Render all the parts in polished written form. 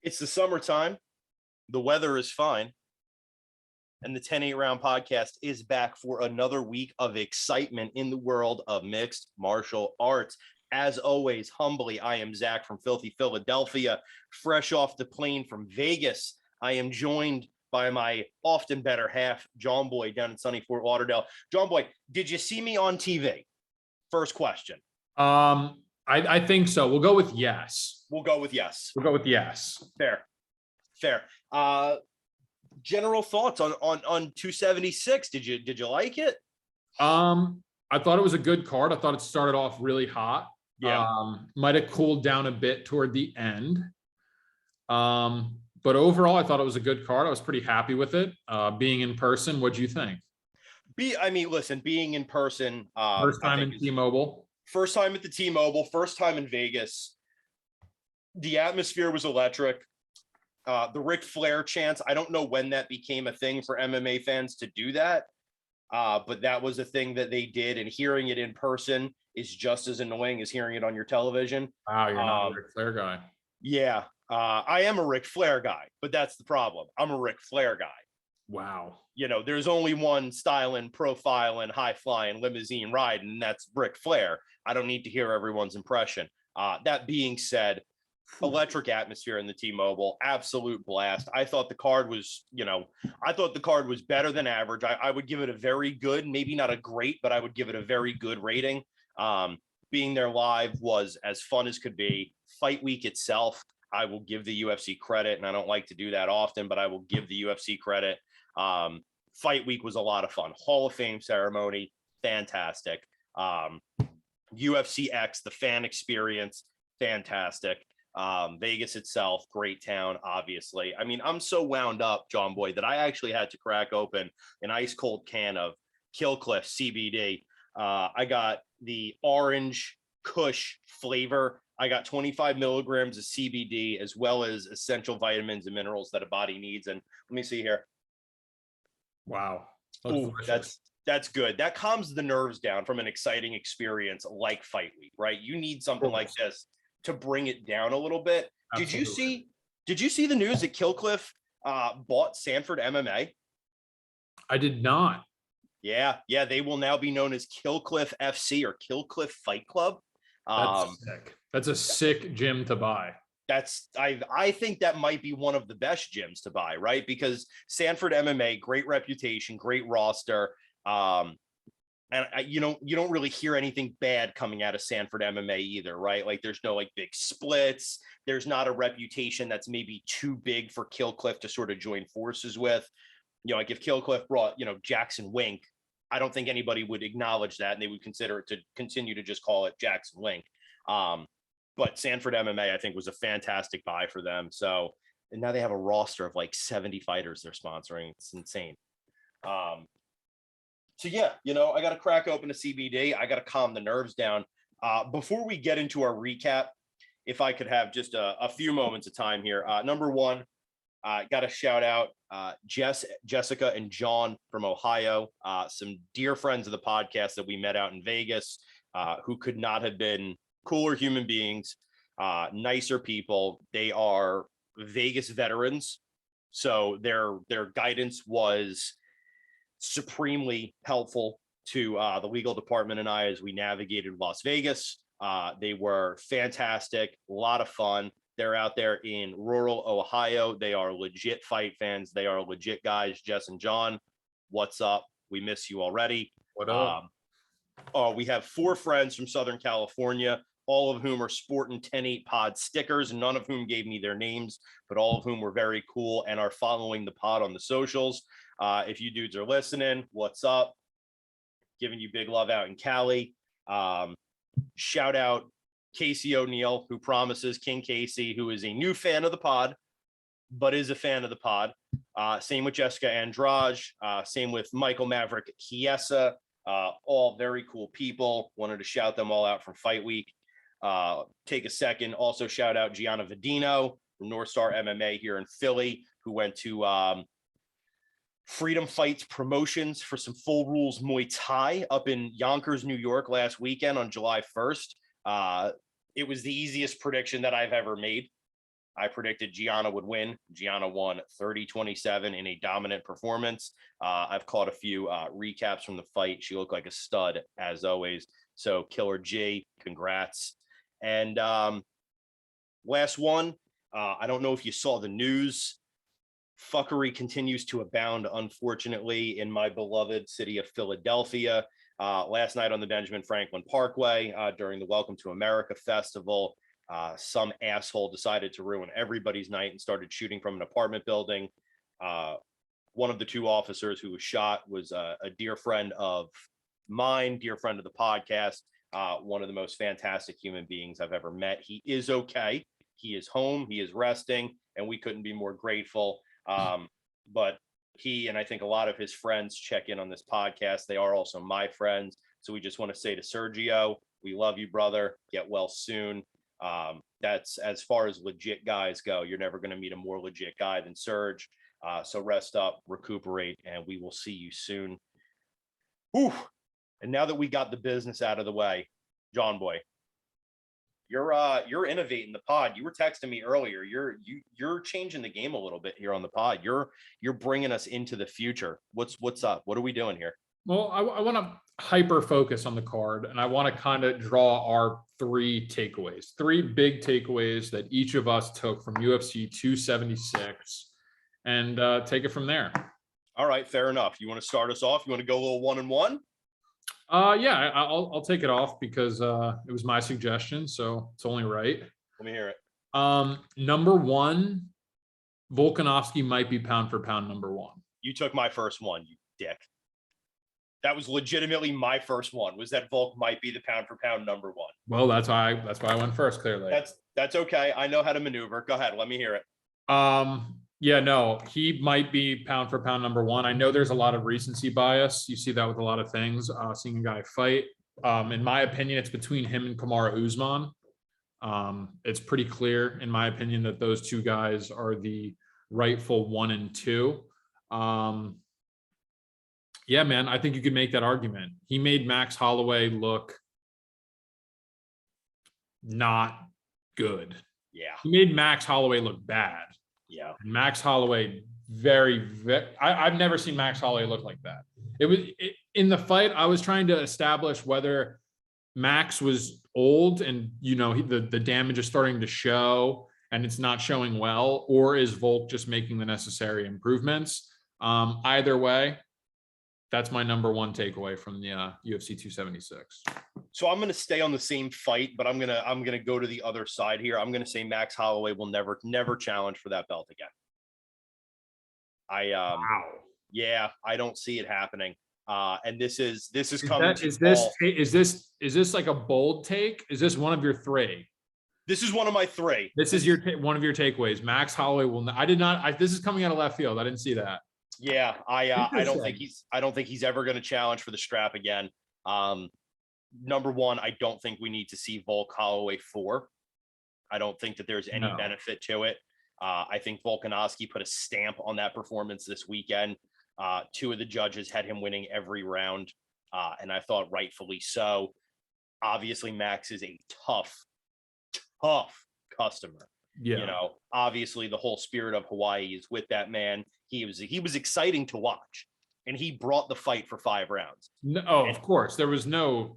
It's the summertime. The weather is fine. And the 10-8 round podcast is back for another week of excitement in the world of mixed martial arts. As always, humbly, I am Zach from Filthy Philadelphia, fresh off the plane from Vegas. I am joined by my often better half, John Boy, down in sunny Fort Lauderdale. John Boy, did you see me on TV? First question. I think so. We'll go with yes. We'll go with yes. Fair. General thoughts on 276. Did you like it? I thought it was a good card. I thought it started off really hot. Yeah. Might have cooled down a bit toward the end. But overall, I thought it was a good card. I was pretty happy with it. Being in person, what'd you think? Being in person. First time in T-Mobile. First time at the T-Mobile. First time in Vegas. The atmosphere was electric. The Ric Flair chants, I don't know when that became a thing for MMA fans to do that, but that was a thing that they did, and hearing it in person is just as annoying as hearing it on your television. Wow, you're not a Ric Flair guy. Yeah, I am a Ric Flair guy, but that's the problem. I'm a Ric Flair guy. Wow. You know, there's only one styling, profiling, high-flying limousine ride, and that's Ric Flair. I don't need to hear everyone's impression. That being said, electric atmosphere in the T-Mobile, absolute blast. I thought the card was better than average. I would give it a very good, maybe not a great, but I would give it a very good rating. Being there live was as fun as could be. Fight week itself, I will give the UFC credit, and I don't like to do that often, but I will give the UFC credit. Fight week was a lot of fun. Hall of Fame ceremony, fantastic. UFC X, the fan experience, fantastic. Vegas itself, great town, obviously. I mean, I'm so wound up, John Boy, that I actually had to crack open an ice cold can of Killcliff CBD. I got the orange Kush flavor. I got 25 milligrams of CBD, as well as essential vitamins and minerals that a body needs. And let me see here. Wow. Ooh, that's good. That calms the nerves down from an exciting experience like Fight Week, right? You need something like this to bring it down a little bit. Absolutely. Did you see the news that Killcliff bought Sanford MMA? I did not. Yeah, they will now be known as Killcliff FC or Killcliff Fight Club. That's sick. That's a sick gym to buy. I think that might be one of the best gyms to buy, right? Because Sanford MMA, great reputation, great roster. And you don't really hear anything bad coming out of Sanford MMA either, right? Like there's no like big splits. There's not a reputation that's maybe too big for Killcliff to sort of join forces with. You know, like if Killcliff brought, Jackson Wink, I don't think anybody would acknowledge that, and they would consider it to continue to just call it Jackson Wink. But Sanford MMA, I think, was a fantastic buy for them. So, and now they have a roster of like 70 fighters they're sponsoring. It's insane. So yeah, I got to crack open a CBD. I got to calm the nerves down. Before we get into our recap, if I could have just a few moments of time here. Number one, got to shout out Jessica and John from Ohio, some dear friends of the podcast that we met out in Vegas, who could not have been cooler human beings, nicer people. They are Vegas veterans, so their guidance was supremely helpful to the legal department and I as we navigated Las Vegas. They were fantastic, a lot of fun. They're out there in rural Ohio. They are legit fight fans. They are legit guys. Jess and John, what's up? We miss you already. What up? We have 4 friends from Southern California, all of whom are sporting 10-8 pod stickers, none of whom gave me their names, but all of whom were very cool and are following the pod on the socials. If you dudes are listening, what's up? Giving you big love out in Cali. Shout out Casey O'Neill, who promises, King Casey, who is a new fan of the pod, but is a fan of the pod. Same with Jessica Andrade. Same with Michael Maverick Chiesa. All very cool people. Wanted to shout them all out from Fight Week. Take a second. Also shout out Gianna Vadino from North Star MMA here in Philly, who went to Freedom Fights Promotions for some Full Rules Muay Thai up in Yonkers, New York last weekend on July 1st. It was the easiest prediction that I've ever made. I predicted Gianna would win. Gianna won 30-27 in a dominant performance. I've caught a few recaps from the fight. She looked like a stud, as always. So Killer G, congrats. And last one, I don't know if you saw the news. Fuckery continues to abound, unfortunately, in my beloved city of Philadelphia. Last night on the Benjamin Franklin Parkway, during the Welcome to America Festival, some asshole decided to ruin everybody's night and started shooting from an apartment building. One of the two officers who was shot was a dear friend of mine, dear friend of the podcast, one of the most fantastic human beings I've ever met. He is okay. He is home. He is resting, and we couldn't be more grateful. But he and I think a lot of his friends check in on this podcast. They are also my friends. So we just want to say to Sergio, we love you, brother. Get well soon. That's as far as legit guys go. You're never going to meet a more legit guy than Serge. So rest up, recuperate, and we will see you soon. Whew. And now that we got the business out of the way, John Boy, you're innovating the pod. You were texting me earlier. You're changing the game a little bit here on the pod. You're bringing us into the future. What's up? What are we doing here? Well, I want to hyper focus on the card, and I want to kind of draw our three big takeaways that each of us took from UFC 276, and take it from there. All right, fair enough. You want to start us off? You want to go a little 1-1? Yeah, I'll take it off because it was my suggestion, so it's only right. Let me hear it. Number one, Volkanovski might be pound for pound number one. You took my first one, you dick. That was legitimately my first one. Was that Volk might be the pound for pound number one? Well, that's why I went first. Clearly, that's okay. I know how to maneuver. Go ahead. Let me hear it. Yeah, no, he might be pound for pound number one. I know there's a lot of recency bias. You see that with a lot of things. Seeing a guy fight. In my opinion, it's between him and Kamaru Usman. It's pretty clear, in my opinion, that those two guys are the rightful 1 and 2. Yeah, man, I think you could make that argument. He made Max Holloway look not good. Yeah. He made Max Holloway look bad. Yeah. And Max Holloway, I've never seen Max Holloway look like that. In the fight, I was trying to establish whether Max was old and, the damage is starting to show and it's not showing well, or is Volk just making the necessary improvements? Either way, that's my number one takeaway from the UFC 276. So I'm going to stay on the same fight, but I'm going to go to the other side here. I'm going to say Max Holloway will never challenge for that belt again. Wow. Yeah, I don't see it happening. And this is coming. Is this like a bold take? Is this one of your three? This is one of my three. This is one of your takeaways. Max Holloway will. This is coming out of left field. I didn't see that. Yeah, I don't think he's ever going to challenge for the strap again. Number one, I don't think we need to see Volk Holloway 4. I don't think that there's any benefit to it. I think Volkanovski put a stamp on that performance this weekend. Two of the judges had him winning every round, and I thought rightfully so. Obviously, Max is a tough customer. Yeah. Obviously the whole spirit of Hawaii is with that man. He was exciting to watch, and he brought the fight for 5 rounds. Of course. There was no,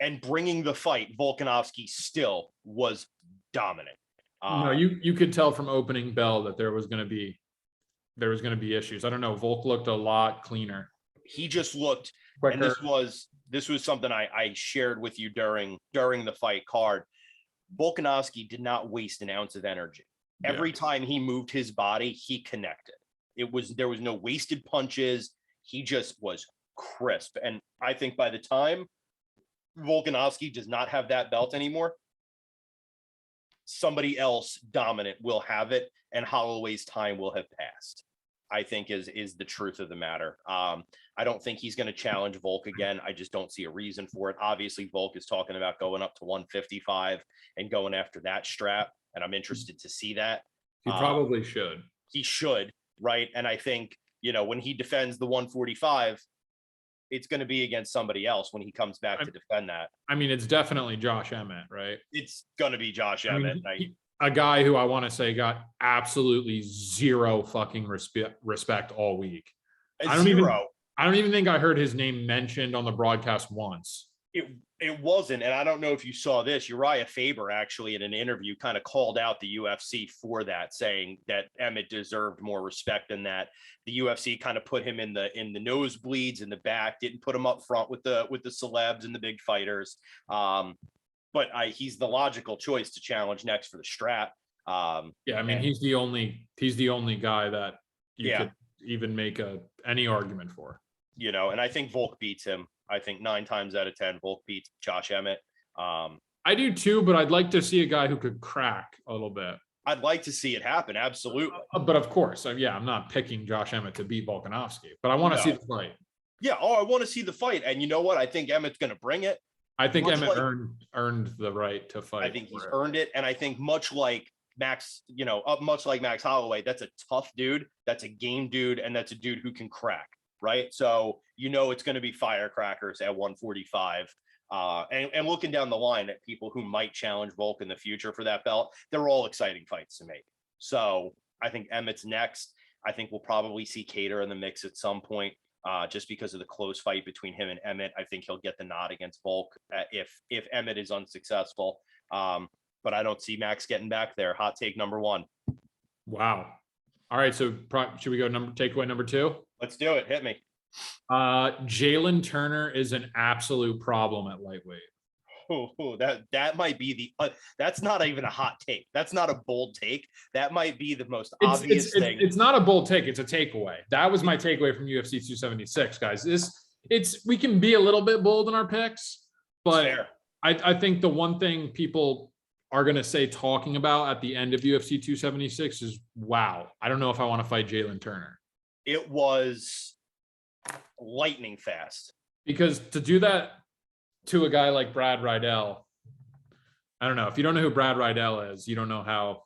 and bringing the fight, Volkanovski still was dominant. No, you could tell from opening bell that there was going to be issues. I don't know. Volk looked a lot cleaner. He just looked quicker. And this was something I shared with you during the fight card. Volkanovski did not waste an ounce of energy. Every time he moved his body, he connected. There was no wasted punches. He just was crisp. And I think by the time Volkanovski does not have that belt anymore, somebody else dominant will have it, and Holloway's time will have passed, I think is the truth of the matter. I don't think he's going to challenge Volk again. I just don't see a reason for it. Obviously, Volk is talking about going up to 155 and going after that strap, and I'm interested to see that. He probably should. He should, right? And I think, when he defends the 145, it's going to be against somebody else when he comes back to defend that. I mean, it's definitely Josh Emmett, right? It's going to be Josh Emmett. a guy who I want to say got absolutely zero fucking respect all week. I don't even Zero. I don't even think I heard his name mentioned on the broadcast once. It wasn't, and I don't know if you saw this. Uriah Faber actually in an interview kind of called out the UFC for that, saying that Emmett deserved more respect than that. The UFC kind of put him in the nosebleeds in the back, didn't put him up front with the celebs and the big fighters. But he's the logical choice to challenge next for the strap. Yeah, I mean, he's the only guy that you could even make any argument for. You know, and I think Volk beats him. I think 9 times out of 10, Volk beats Josh Emmett. I do too, but I'd like to see a guy who could crack a little bit. I'd like to see it happen, absolutely. But of course, I'm not picking Josh Emmett to beat Volkanovski, but I want to see the fight. Yeah, I want to see the fight, and you know what? I think Emmett's going to bring it. I think Emmett earned the right to fight. I think he's earned it, and I think much like Max Holloway, that's a tough dude, that's a game dude, and that's a dude who can crack. Right. So, it's going to be firecrackers at 145. And looking down the line at people who might challenge Volk in the future for that belt, they're all exciting fights to make. So I think Emmett's next. I think we'll probably see Cater in the mix at some point, just because of the close fight between him and Emmett. I think he'll get the nod against Volk if Emmett is unsuccessful. But I don't see Max getting back there. Hot take number 1. Wow. All right. So should we go takeaway number 2? Let's do it. Hit me. Jalen Turner is an absolute problem at lightweight. That might be that's not even a hot take. That's not a bold take. That might be the most obvious thing. It's not a bold take. It's a takeaway. That was my takeaway from UFC 276, guys. We can be a little bit bold in our picks, but I think the one thing people are going to say talking about at the end of UFC 276 is, wow, I don't know if I want to fight Jalen Turner. It was lightning fast. Because to do that to a guy like Brad Riddell, I don't know. If you don't know who Brad Riddell is, you don't know how.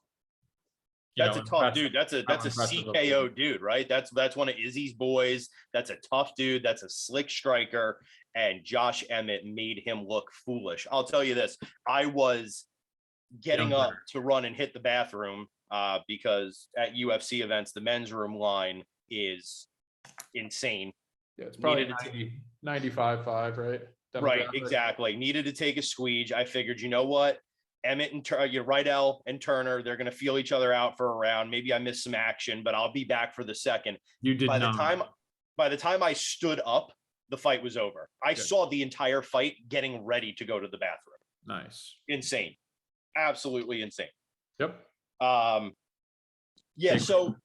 That's a tough dude. That's a CKO dude, right? That's one of Izzy's boys. That's a tough dude. That's a slick striker. And Josh Emmett made him look foolish. I'll tell you this. I was getting up to run and hit the bathroom because at UFC events, the men's room line is insane. Yeah, it's probably 95.5, right? Right, exactly. Needed to take a squeege. I figured, you know what? Emmett and Riddell and Turner, they're going to feel each other out for a round. Maybe I missed some action, but I'll be back for the second. You did By the time I stood up, the fight was over. I saw the entire fight getting ready to go to the bathroom. Nice. Insane. Absolutely insane. Yep. So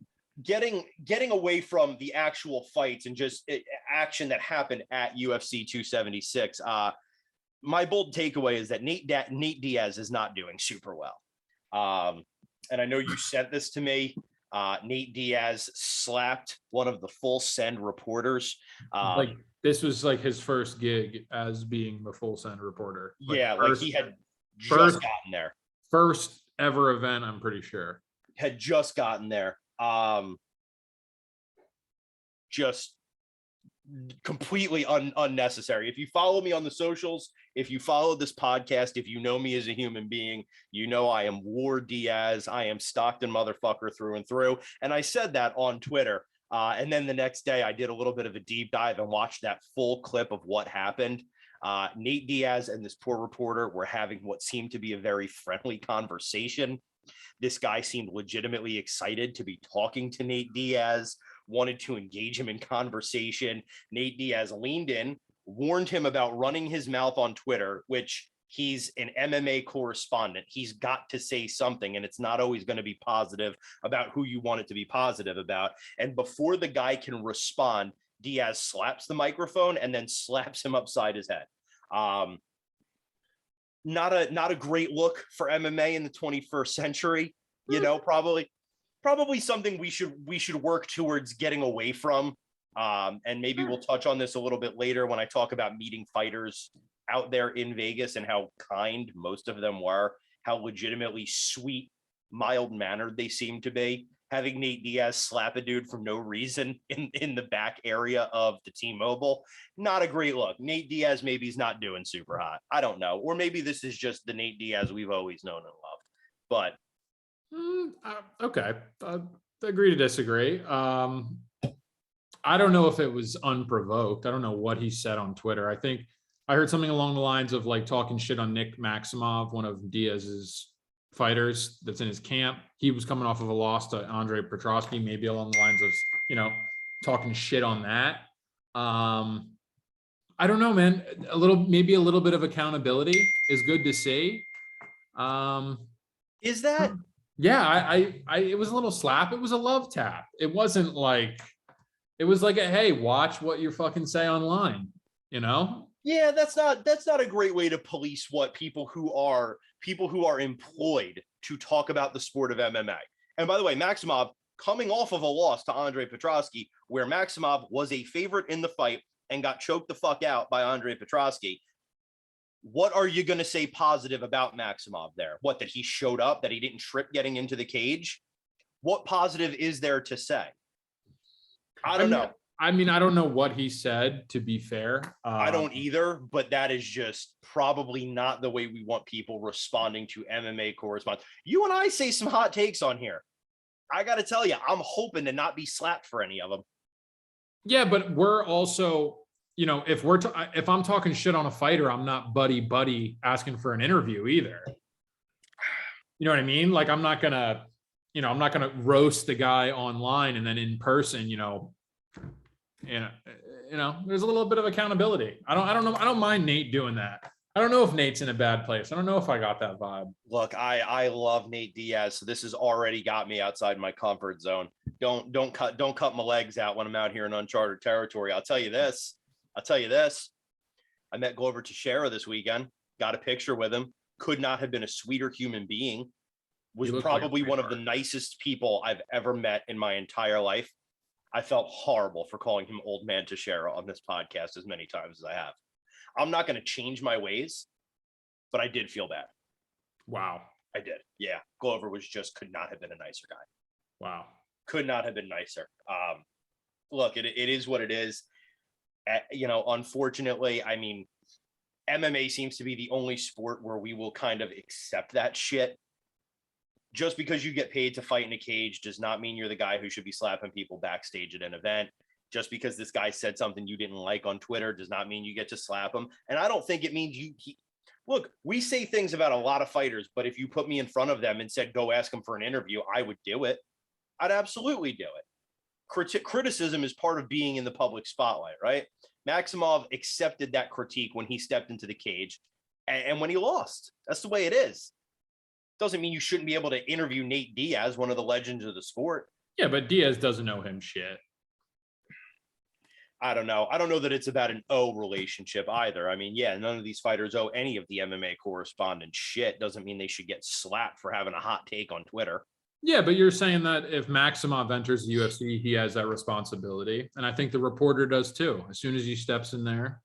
getting away from the actual fights and just action that happened at UFC 276. My bold takeaway is that Nate Diaz is not doing super well. And I know you sent this to me. Nate Diaz slapped one of the Full Send reporters. This was like his first gig as being the Full Send reporter. He had just gotten there. First ever event, I'm pretty sure. Had just gotten there. Just completely unnecessary. If you follow me on the socials, if you follow this podcast, if you know me as a human being, you know I am War Diaz. I am Stockton motherfucker through and through. And I said that on Twitter. And then the next day I did a little bit of a deep dive and watched that full clip of what happened. Nate Diaz and this poor reporter were having what seemed to be a very friendly conversation. This guy seemed legitimately excited to be talking to Nate Diaz, wanted to engage him in conversation. Nate Diaz leaned in, warned him about running his mouth on Twitter, which he's an MMA correspondent. He's got to say something, and it's not always going to be positive about who you want it to be positive about. And before the guy can respond, Diaz slaps the microphone and then slaps him upside his head. Not a great look for MMA in the 21st century. Probably something we should work towards getting away from. And maybe we'll touch on this a little bit later when I talk about meeting fighters out there in Vegas and how kind most of them were, how legitimately sweet, mild-mannered they seem to be. Having Nate Diaz slap a dude for no reason in the back area of the T-Mobile, not a great look. Nate Diaz maybe he's not doing super hot. I don't know. Or maybe this is just the Nate Diaz we've always known and loved. But Okay. Agree to disagree. I don't know if it was unprovoked. I don't know what he said on Twitter. I think I heard something along the lines of like talking shit on Nick Maximov, one of Diaz's fighters that's in his camp. He was coming off of a loss to Andre Petrosky, maybe along the lines of, talking shit on that. I don't know, man. Maybe a little bit of accountability is good to see. Is that? Yeah, it was a little slap. It was a love tap. It wasn't like, it was like hey, watch what you fucking say online, Yeah, that's not a great way to police what people who are employed to talk about the sport of MMA. And by the way, Maximov coming off of a loss to Andre Petrosky, where Maximov was a favorite in the fight and got choked the fuck out by Andre Petrosky. What are you going to say positive about Maximov there? What, that he showed up, that he didn't trip getting into the cage? What positive is there to say? I don't know. I mean, I don't know what he said, to be fair. I don't either, but that is just probably not the way we want people responding to MMA correspondents. You and I say some hot takes on here. I got to tell you, I'm hoping to not be slapped for any of them. Yeah, but we're also, if I'm talking shit on a fighter, I'm not buddy asking for an interview either. You know what I mean? Like, I'm not gonna roast the guy online and then in person, there's a little bit of accountability. I don't know. I don't mind Nate doing that. I don't know if Nate's in a bad place. I don't know if I got that vibe. Look, I love Nate Diaz, so this has already got me outside my comfort zone. Don't cut my legs out when I'm out here in uncharted territory. I'll tell you this. I met Glover Teixeira this weekend. Got a picture with him. Could not have been a sweeter human being. Was probably one of the nicest people I've ever met in my entire life. I felt horrible for calling him Old Man Teixeira on this podcast as many times as I have. I'm not going to change my ways, but I did feel bad. Wow. I did. Yeah. Glover could not have been a nicer guy. Wow. Could not have been nicer. Look, it is what it is. Unfortunately, I mean, MMA seems to be the only sport where we will kind of accept that shit. Just because you get paid to fight in a cage does not mean you're the guy who should be slapping people backstage at an event. Just because this guy said something you didn't like on Twitter does not mean you get to slap him. And I don't think it means look, we say things about a lot of fighters, but if you put me in front of them and said, go ask them for an interview, I would do it. I'd absolutely do it. Criticism is part of being in the public spotlight, right? Maximov accepted that critique when he stepped into the cage and when he lost. That's the way it is. Doesn't mean you shouldn't be able to interview Nate Diaz, one of the legends of the sport. Yeah, but Diaz doesn't know him shit. I don't know. I don't know that it's about an relationship either. I mean, yeah, none of these fighters owe any of the MMA correspondents shit. Doesn't mean they should get slapped for having a hot take on Twitter. Yeah, but you're saying that if Maximov enters the UFC, he has that responsibility. And I think the reporter does too. As soon as he steps in there,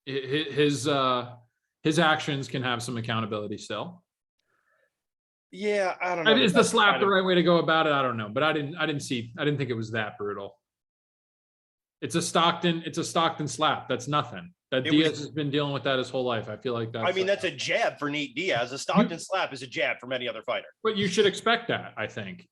his actions can have some accountability still. Yeah, I don't know. Is the slap the right way to go about it? I don't know, but I didn't think it was that brutal. It's a Stockton slap. That's nothing. Diaz has been dealing with that his whole life. I feel like that's. I mean, that's a jab for Nate Diaz. A Stockton slap is a jab from any other fighter. But you should expect that, I think,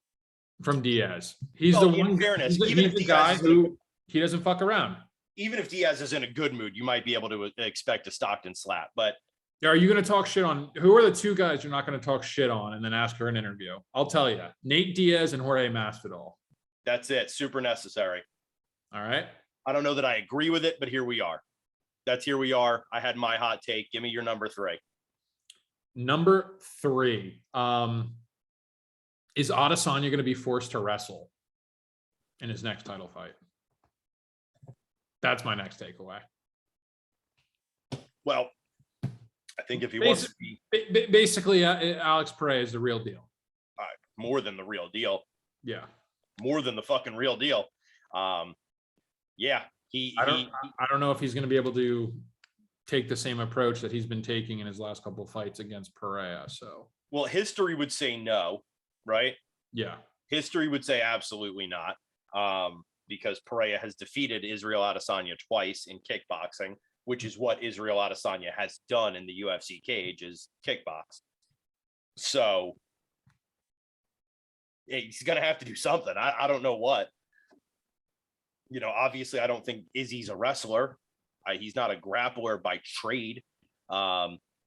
from Diaz. He's the one. Fairness, he's the guy who he doesn't fuck around. Even if Diaz is in a good mood, you might be able to expect a Stockton slap. But are you going to talk shit on? Who are the two guys you're not going to talk shit on and then ask for an interview? I'll tell you, Nate Diaz and Jorge Masvidal. That's it. Super necessary. All right. I don't know that I agree with it, but here we are. Here we are. I had my hot take. Give me your number 3. Number 3. Is Adesanya going to be forced to wrestle in his next title fight? That's my next takeaway. Well, I think if he wants to be... Basically, Alex Pereira is the real deal. More than the real deal. Yeah. More than the fucking real deal. Yeah. I don't know if he's going to be able to take the same approach that he's been taking in his last couple of fights against Pereira. So, well, history would say no, right? Yeah. History would say absolutely not, because Pereira has defeated Israel Adesanya twice in kickboxing, which is what Israel Adesanya has done in the UFC cage, is kickbox. So He's going to have to do something. I don't know what. Obviously, I don't think Izzy's a wrestler. He's not a grappler by trade.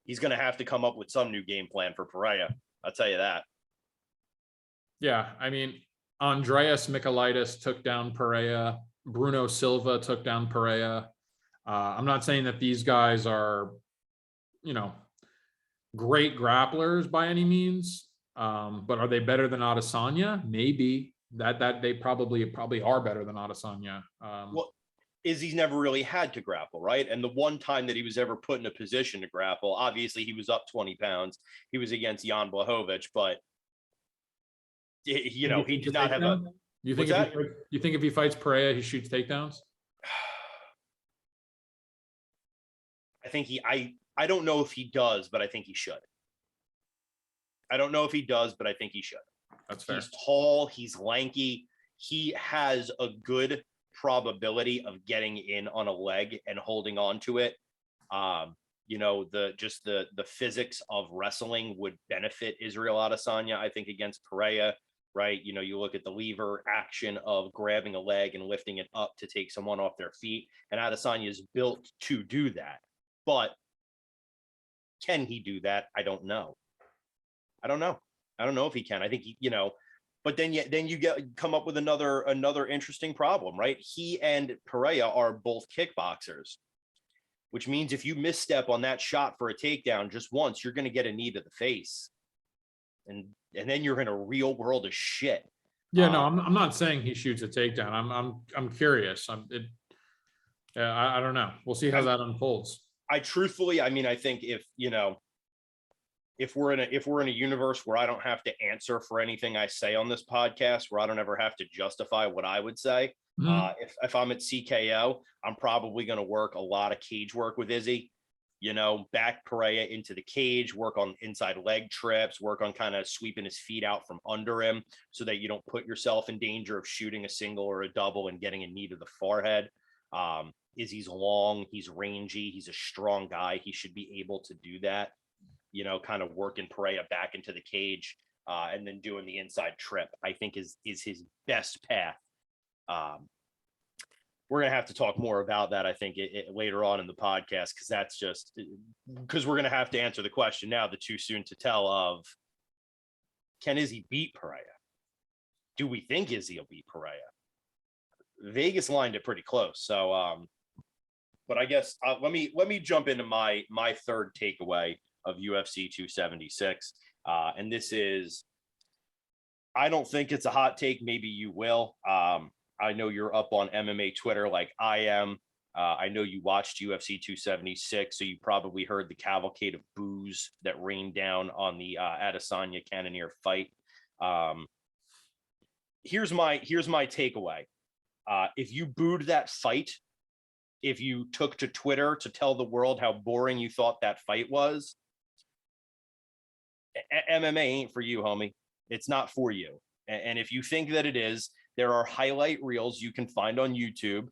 He's going to have to come up with some new game plan for Pereira. I'll tell you that. Yeah, I mean, Andreas Michailidis took down Pereira. Bruno Silva took down Pereira. I'm not saying that these guys are, great grapplers by any means, but are they better than Adesanya? Maybe. That they probably are better than Adesanya. Well, Izzy's never really had to grapple, right? And the one time that he was ever put in a position to grapple, obviously he was up 20 pounds. He was against Jan Blachowicz, but he did not have a. You think if he fights Pereira, he shoots takedowns? I don't know if he does, but I think he should. I don't know if he does, but I think he should. That's fair. He's tall. He's lanky. He has a good probability of getting in on a leg and holding on to it. The physics of wrestling would benefit Israel Adesanya, I think, against Pereira, right? You look at the lever action of grabbing a leg and lifting it up to take someone off their feet, and Adesanya is built to do that. But can he do that? I don't know. I don't know if he can. I think but then you come up with another interesting problem, right? He and Pereira are both kickboxers, which means if you misstep on that shot for a takedown just once, you're going to get a knee to the face, and then you're in a real world of shit. Yeah, no, I'm not saying he shoots a takedown. I'm curious. I don't know. We'll see how that unfolds. I think if we're in a universe where I don't have to answer for anything I say on this podcast, where I don't ever have to justify what I would say, if I'm at CKO, I'm probably going to work a lot of cage work with Izzy, back Pereira into the cage, work on inside leg trips, work on kind of sweeping his feet out from under him so that you don't put yourself in danger of shooting a single or a double and getting a knee to the forehead. Izzy's long, he's rangy, he's a strong guy. He should be able to do that. Kind of working Pereira back into the cage and then doing the inside trip, I think is his best path. We're going to have to talk more about that, I think, later on in the podcast, because we're going to have to answer the question now, the too soon to tell of, can Izzy beat Pereira? Do we think Izzy will beat Pereira? Vegas lined it pretty close. So, but I guess let me jump into my third takeaway of UFC 276. And this is, I don't think it's a hot take. Maybe you will. I know you're up on MMA Twitter like I am. I know you watched UFC 276, so you probably heard the cavalcade of boos that rained down on the Adesanya Cannonier fight. Here's my takeaway. If you booed that fight, if you took to Twitter to tell the world how boring you thought that fight was, MMA ain't for you, homie. It's not for you. And if you think that it is, there are highlight reels you can find on YouTube.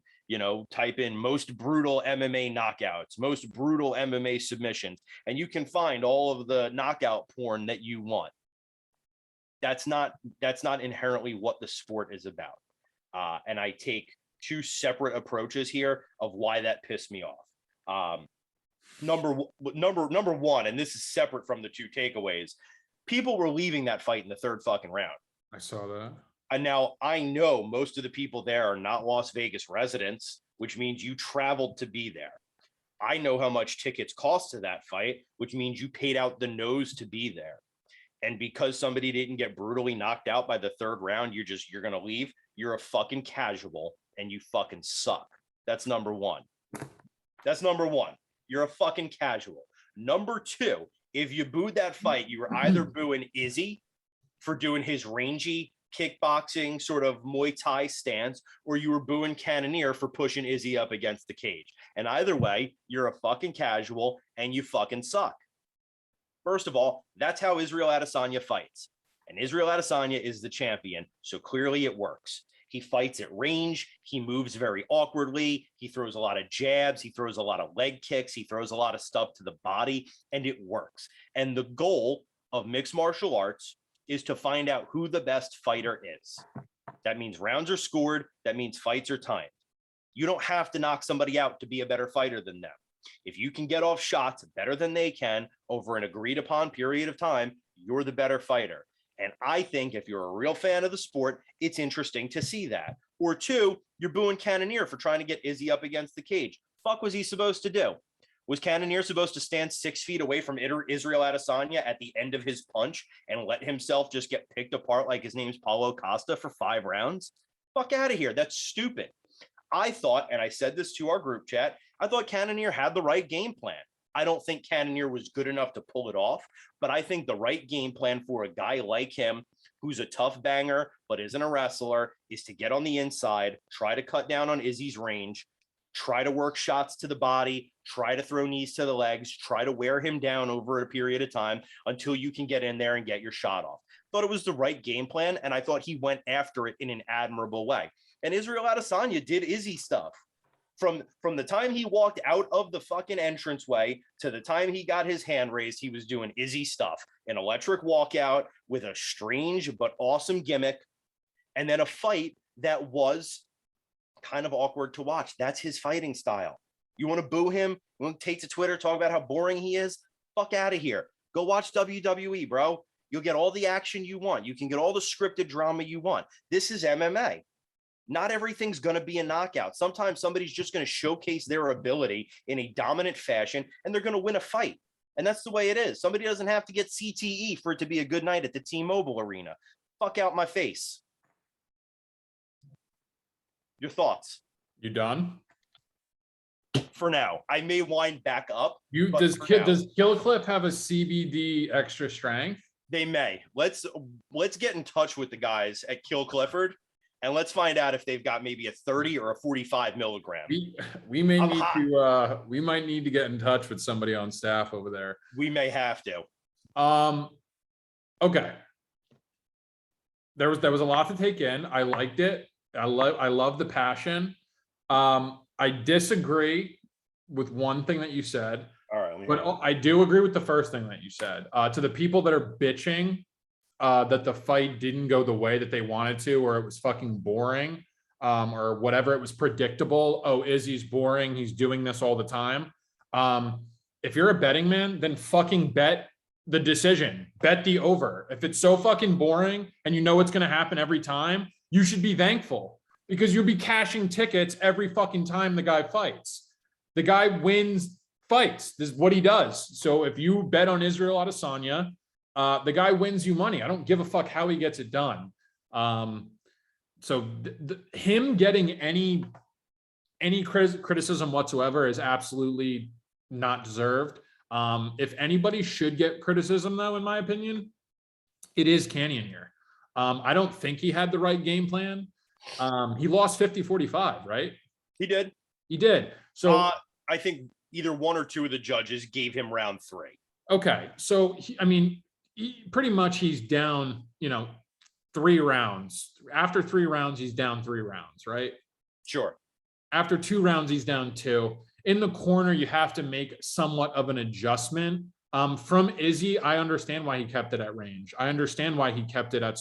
Type in most brutal MMA knockouts, most brutal MMA submissions, and you can find all of the knockout porn that you want. That's not inherently what the sport is about. And I take two separate approaches here of why that pissed me off. Number one, and this is separate from the two takeaways, people were leaving that fight in the third fucking round. I saw that. And now I know most of the people there are not Las Vegas residents, which means you traveled to be there. I know how much tickets cost to that fight, which means you paid out the nose to be there. And because somebody didn't get brutally knocked out by the third round, you're going to leave. You're a fucking casual and you fucking suck. That's number one. You're a fucking casual. Number two, if you booed that fight, you were either booing Izzy for doing his rangy kickboxing sort of Muay Thai stance, or you were booing Cannonier for pushing Izzy up against the cage. And either way, you're a fucking casual and you fucking suck. First of all, that's how Israel Adesanya fights. And Israel Adesanya is the champion, so clearly it works. He fights at range. He moves very awkwardly. He throws a lot of jabs. He throws a lot of leg kicks. He throws a lot of stuff to the body, and it works. And the goal of mixed martial arts is to find out who the best fighter is. That means rounds are scored. That means fights are timed. You don't have to knock somebody out to be a better fighter than them. If you can get off shots better than they can over an agreed upon period of time, you're the better fighter. And I think if you're a real fan of the sport, it's interesting to see that. Or two, you're booing Cannonier for trying to get Izzy up against the cage. Fuck was he supposed to do? Was Cannonier supposed to stand 6 feet away from Israel Adesanya at the end of his punch and let himself just get picked apart like his name's Paulo Costa for 5 rounds? Fuck out of here. That's stupid. I thought, and I said this to our group chat, I thought Cannonier had the right game plan. I don't think Cannonier was good enough to pull it off, but I think the right game plan for a guy like him, who's a tough banger, but isn't a wrestler, is to get on the inside, try to cut down on Izzy's range, try to work shots to the body, try to throw knees to the legs, try to wear him down over a period of time until you can get in there and get your shot off. Thought it was the right game plan, and I thought he went after it in an admirable way. And Israel Adesanya did Izzy stuff. From the time he walked out of the fucking entranceway to the time he got his hand raised, he was doing Izzy stuff. An electric walkout with a strange but awesome gimmick, and then a fight that was kind of awkward to watch. That's his fighting style. You want to boo him? You want to take to Twitter, talk about how boring he is? Fuck out of here. Go watch WWE, bro. You'll get all the action you want. You can get all the scripted drama you want. This is MMA. Not everything's going to be a knockout. Sometimes somebody's just going to showcase their ability in a dominant fashion, and they're going to win a fight. And that's the way it is. Somebody doesn't have to get CTE for it to be a good night at the T-Mobile Arena. Fuck out my face. Your thoughts? You done? For now. I may wind back up. Does Kill Clip have a CBD extra strength? They may. Let's get in touch with the guys at Kill Clifford. And let's find out if they've got maybe a 30 or a 45 milligram. We might need to get in touch with somebody on staff over there. We may have to. Okay. There was a lot to take in. I liked it. I love the passion. I disagree with one thing that you said. All right. But I do agree with the first thing that you said. To the people that are bitching that the fight didn't go the way that they wanted to, or it was fucking boring, or whatever, it was predictable. Oh, Izzy's boring. He's doing this all the time. If you're a betting man, then fucking bet the decision. Bet the over. If it's so fucking boring and you know it's going to happen every time, you should be thankful, because you'll be cashing tickets every fucking time the guy fights. The guy wins fights. This is what he does. So if you bet on Israel Adesanya, the guy wins you money. I don't give a fuck how he gets it done. So him getting any criticism whatsoever is absolutely not deserved. If anybody should get criticism, though, in my opinion, it is Cannonier. I don't think he had the right game plan. He lost 50-45, right? He did. So I think either one or two of the judges gave him round 3. Okay. So, pretty much he's down, 3 rounds. After 3 rounds, he's down 3 rounds, right? Sure. After 2 rounds, he's down 2. In the corner, you have to make somewhat of an adjustment. From Izzy, I understand why he kept it at range. I understand why he kept it at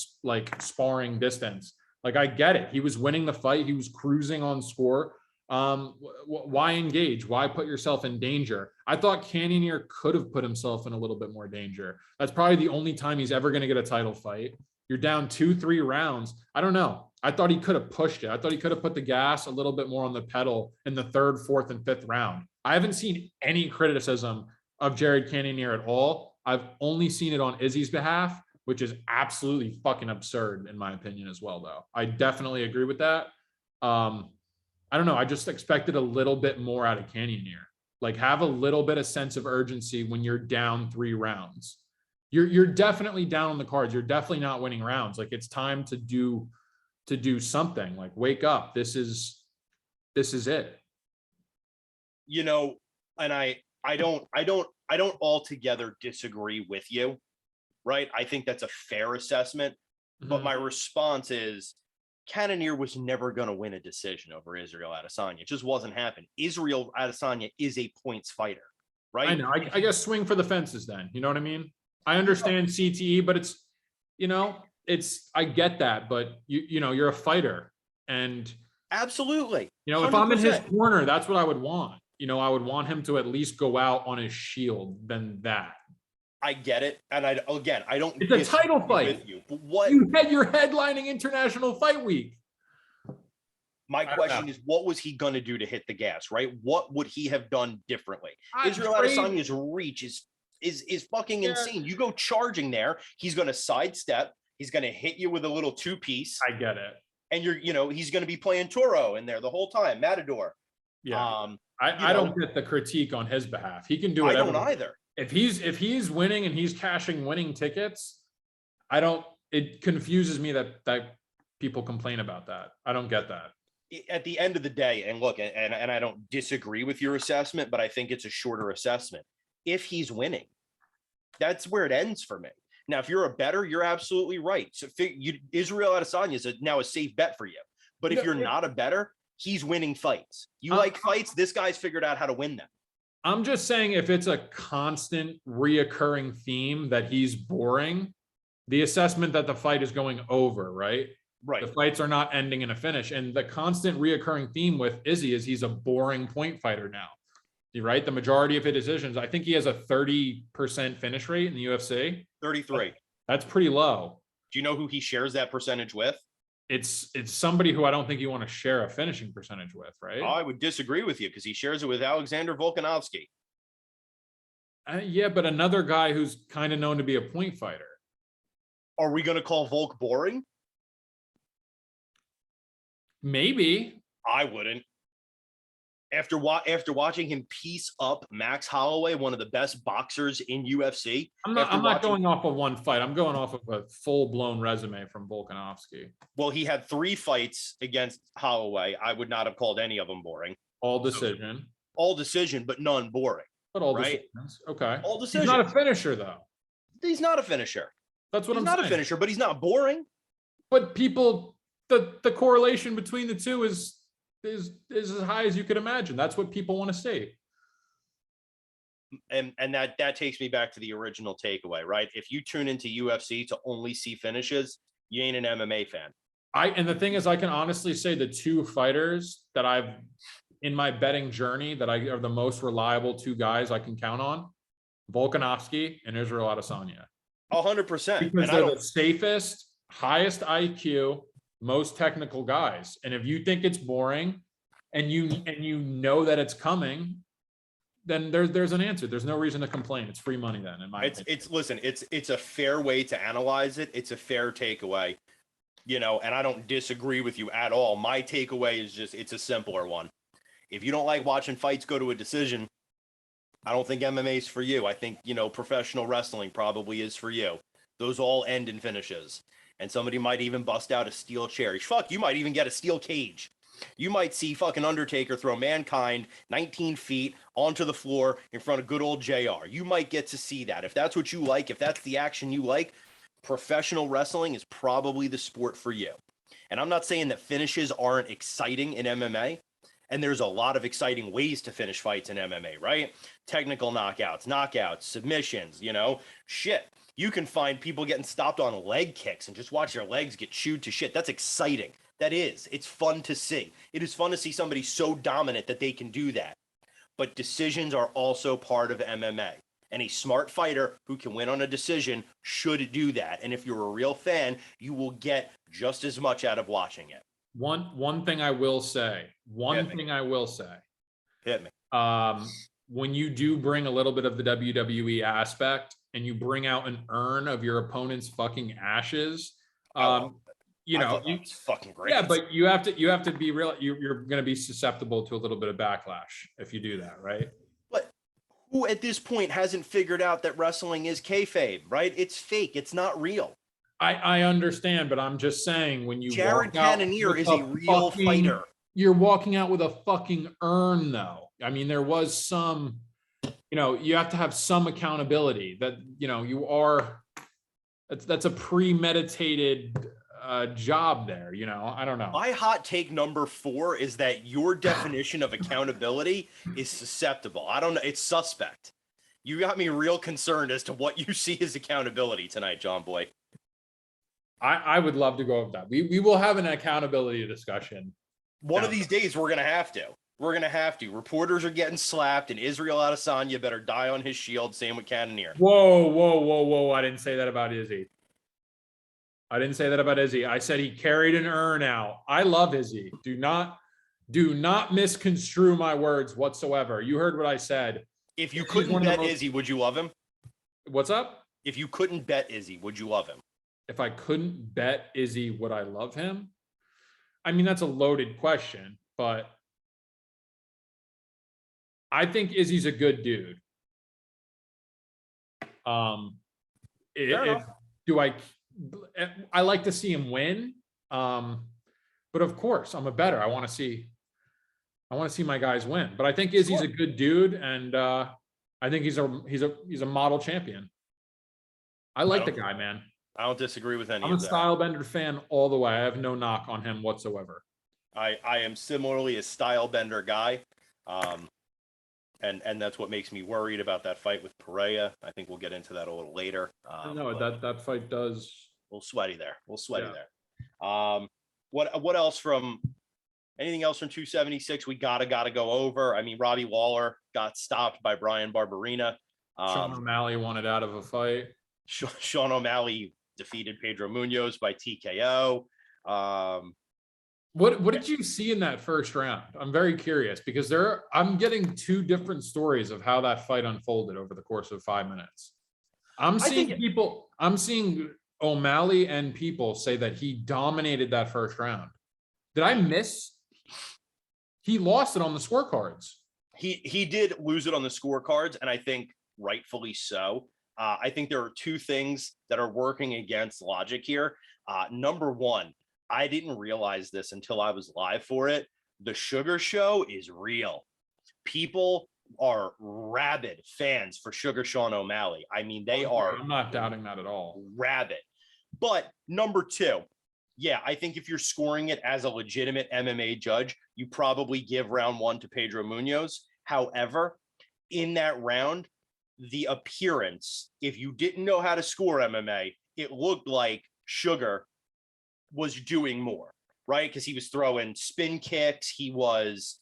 sparring distance. I get it. He was winning the fight. He was cruising on score. Why engage? Why put yourself in danger? I thought Cannonier could have put himself in a little bit more danger. That's probably the only time he's ever going to get a title fight. You're down 2-3 rounds. I don't know. I thought he could have pushed it. I thought he could have put the gas a little bit more on the pedal in the 3rd, 4th, and 5th round. I haven't seen any criticism of Jared Cannonier at all. I've only seen it on Izzy's behalf, which is absolutely fucking absurd in my opinion as well, though. I definitely agree with that. I don't know. I just expected a little bit more out of Cannonier. Have a little bit of sense of urgency when you're down 3 rounds. You're definitely down on the cards. You're definitely not winning rounds. It's time to do something. Wake up. This is it. And I don't altogether disagree with you, right? I think that's a fair assessment. Mm-hmm. But my response is, Cannonier was never going to win a decision over Israel Adesanya. It just wasn't happening. Israel Adesanya is a points fighter, right? I know. I guess swing for the fences then. You know what I mean? I understand CTE, but I get that, but you're a fighter, and Absolutely. if I'm in his 100%. corner, that's what I would want. I would want him to at least go out on his shield than that. I get it. And I don't It's a title disagree fight. with you. But what You're headlining International Fight Week. my question is, what was he going to do to hit the gas, right? What would he have done differently? Israel Adesanya's reach is fucking insane. You go charging there, he's going to sidestep, he's going to hit you with a little two-piece. I get it. And he's going to be playing Toro in there the whole time, Matador. Yeah. I don't get the critique on his behalf. He can do whatever. I don't either. If he's winning and he's cashing winning tickets, it confuses me that people complain about that. I don't get that. At the end of the day, and look, and I don't disagree with your assessment, but I think it's a shorter assessment. If he's winning, that's where it ends for me. Now, if you're a bettor, you're absolutely right. So Israel Adesanya is now a safe bet for you. But if you're not a bettor, he's winning fights. You like fights, this guy's figured out how to win them. I'm just saying, if it's a constant reoccurring theme that he's boring, the assessment that the fight is going over, right? Right. The fights are not ending in a finish. And the constant reoccurring theme with Izzy is he's a boring point fighter now. Right? The majority of his decisions, I think he has a 30% finish rate in the UFC. 33. That's pretty low. Do you know who he shares that percentage with? It's somebody who I don't think you want to share a finishing percentage with, right? I would disagree with you because he shares it with Alexander Volkanovski. Yeah, but another guy who's kind of known to be a point fighter. Are we going to call Volk boring? Maybe. I wouldn't. After watching him piece up Max Holloway, one of the best boxers in UFC. I'm not going off of one fight. I'm going off of a full-blown resume from Volkanovski. Well, he had 3 fights against Holloway. I would not have called any of them boring. All decision. All decision, but none boring. But all decisions. Okay. All decisions. He's not a finisher, though. He's not a finisher. That's what I'm saying. He's not a finisher, but he's not boring. But the correlation between the two is as high as you could imagine. That's what people want to see. And that takes me back to the original takeaway, right? If you tune into UFC to only see finishes, you ain't an MMA fan. And the thing is, I can honestly say the 2 fighters that I've in my betting journey that are the most reliable 2 guys I can count on, Volkanovski and Israel Adesanya. 100%. Because they're the safest, highest IQ, most technical guys. And if you think it's boring and you know that it's coming, then there's an answer. There's no reason to complain. It's free money then, in my opinion. It's a fair way to analyze it. It's a fair takeaway, and I don't disagree with you at all. My takeaway is just, it's a simpler one. If you don't like watching fights go to a decision, I don't think MMA is for you. I think, professional wrestling probably is for you. Those all end in finishes. And somebody might even bust out a steel chair. Fuck, you might even get a steel cage. You might see fucking Undertaker throw Mankind 19 feet onto the floor in front of good old JR. You might get to see that. If that's what you like, if that's the action you like, professional wrestling is probably the sport for you. And I'm not saying that finishes aren't exciting in MMA. And there's a lot of exciting ways to finish fights in MMA, right? Technical knockouts, submissions, shit. You can find people getting stopped on leg kicks and just watch their legs get chewed to shit. That's exciting. That is. It's fun to see. It is fun to see somebody so dominant that they can do that. But decisions are also part of MMA. And a smart fighter who can win on a decision should do that. And if you're a real fan, you will get just as much out of watching it. One thing I will say. Hit me. When you do bring a little bit of the WWE aspect and you bring out an urn of your opponent's fucking ashes, it's fucking great. Yeah, but you have to be real. You're going to be susceptible to a little bit of backlash if you do that, right? But who at this point hasn't figured out that wrestling is kayfabe, right? It's fake. It's not real. I understand, but I'm just saying, when you Jared Cannonier is a real fighter. You're walking out with a fucking urn, though. I mean, there was some, you have to have some accountability that, that's a premeditated job there. I don't know. My hot take number 4 is that your definition of accountability is susceptible. I don't know. It's suspect. You got me real concerned as to what you see as accountability tonight, John Boy. I would love to go with that. We will have an accountability discussion. One of these days, we're going to have to. We're going to have to. Reporters are getting slapped, and Israel Adesanya better die on his shield. Same with Cannonier. Whoa. I didn't say that about Izzy. I said he carried an urn out. I love Izzy. Do not misconstrue my words whatsoever. You heard what I said. If you couldn't bet Izzy, would you love him? What's up? If you couldn't bet Izzy, would you love him? If I couldn't bet Izzy, would I love him? I mean, that's a loaded question, but I think Izzy's a good dude. I like to see him win. But of course, I'm a bettor. I want to see my guys win. But I think Izzy's a good dude, and I think he's a model champion. I like the guy, man. I don't disagree with any I'm of a that. Stylebender fan all the way. I have no knock on him whatsoever. I am similarly a Stylebender guy. And that's what makes me worried about that fight with Pereira. I think we'll get into that a little later. No, that fight does. We'll sweaty there. There. What else from anything else from 276? We gotta go over. I mean, Robbie Lawler got stopped by Brian Barberina. Sean O'Malley wanted out of a fight. Sean O'Malley defeated Pedro Munoz by TKO. What did you see in that first round? I'm very curious because I'm getting two different stories of how that fight unfolded over the course of 5 minutes. I'm seeing O'Malley and people say that he dominated that first round. Did I miss? He lost it on the scorecards. He did lose it on the scorecards, and I think rightfully so. I think there are two things that are working against logic here. Number one, I didn't realize this until I was live for it. The Sugar Show is real. People are rabid fans for Sugar Sean O'Malley. I mean, they are. I'm not doubting that at all. Rabid. But number two, yeah, I think if you're scoring it as a legitimate MMA judge, you probably give round one to Pedro Munoz. However, in that round, the appearance, if you didn't know how to score MMA, it looked like Sugar was doing more, right? Because he was throwing spin kicks. He looked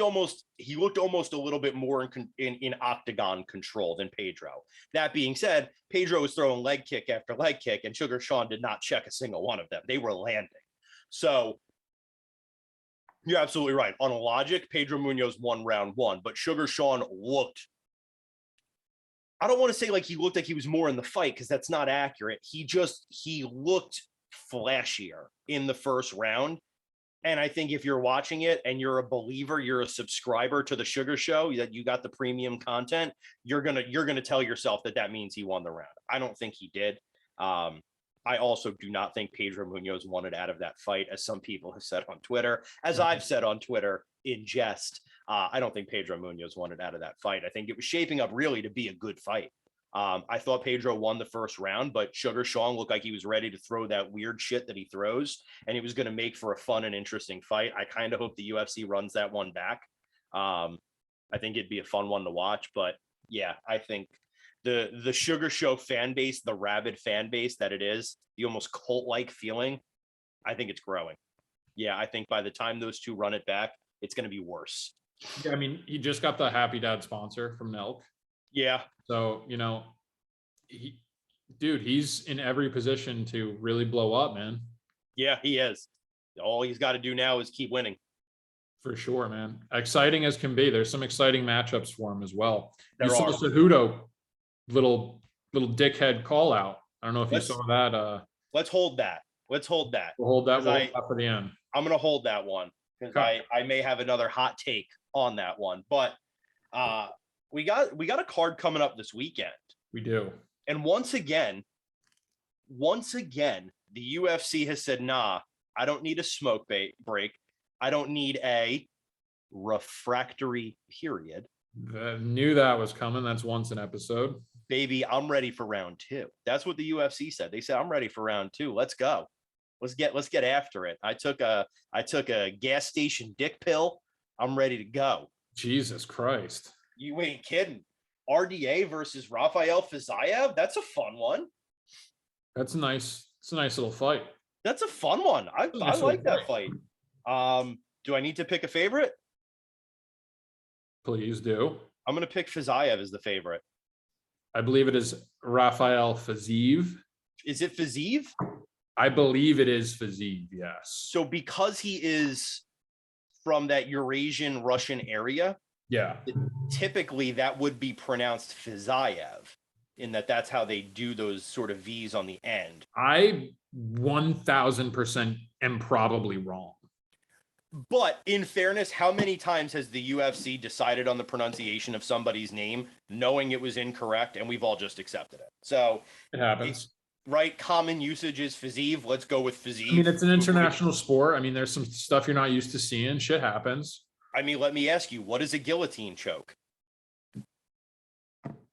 almost a little bit more in octagon control than Pedro. That being said, Pedro was throwing leg kick after leg kick, and Sugar Sean did not check a single one of them. They were landing. So you're absolutely right. On a logic, Pedro Munoz won round one, but Sugar Sean looked, I don't want to say like he looked like he was more in the fight because that's not accurate. He looked flashier in the first round. And I think if you're watching it and you're a believer, you're a subscriber to the Sugar Show, that you got the premium content, you're gonna tell yourself that means he won the round. I don't think he did. I also do not think Pedro Munoz wanted out of that fight, as some people have said on Twitter, as I've said on Twitter in jest. I don't think Pedro Munoz wanted out of that fight. I think it was shaping up really to be a good fight. I thought Pedro won the first round, but Sugar Sean looked like he was ready to throw that weird shit that he throws, and it was going to make for a fun and interesting fight. I kind of hope the UFC runs that one back. I think it'd be a fun one to watch, but yeah, I think the Sugar Show fan base, the rabid fan base that it is, the almost cult-like feeling, I think it's growing. Yeah, I think by the time those two run it back, it's going to be worse. Yeah, I mean, he just got the Happy Dad sponsor from Nelk. Yeah. So, he's in every position to really blow up, man. Yeah, he is. All he's got to do now is keep winning. For sure, man. Exciting as can be. There's some exciting matchups for him as well. You saw Cejudo, little dickhead call out. I don't know if you saw that. Let's hold that. We'll hold that. We'll hold that for the end. I'm going to hold that one because I may have another hot take on that one. But we got a card coming up this weekend. We do. And once again, the UFC has said, nah, I don't need a smoke break. I don't need a refractory period. I knew that was coming. That's once an episode. Baby, I'm ready for round two. That's what the UFC said. They said, I'm ready for round two. Let's go. Let's get after it. I took a gas station dick pill. I'm ready to go. Jesus Christ. You ain't kidding. RDA versus Rafael Fiziev. That's a fun one. That's a nice. It's a nice little fight. That's a fun one. I Nice little like that fight. Do I need to pick a favorite? Please do. I'm going to pick Fiziev as the favorite. I believe it is Rafael Fiziev. Is it Fiziev? I believe it is Fiziev, yes. So because he is from that Eurasian Russian area, Yeah. typically that would be pronounced Fiziev, in that's how they do those sort of V's on the end. I 1000% am probably wrong. But in fairness, how many times has the UFC decided on the pronunciation of somebody's name knowing it was incorrect, and we've all just accepted it? So it happens. Right, common usage is Fiziev. Let's go with Fiziev. I mean, it's an international sport. I mean, there's some stuff you're not used to seeing. Shit happens. I mean, let me ask you, what is a guillotine choke?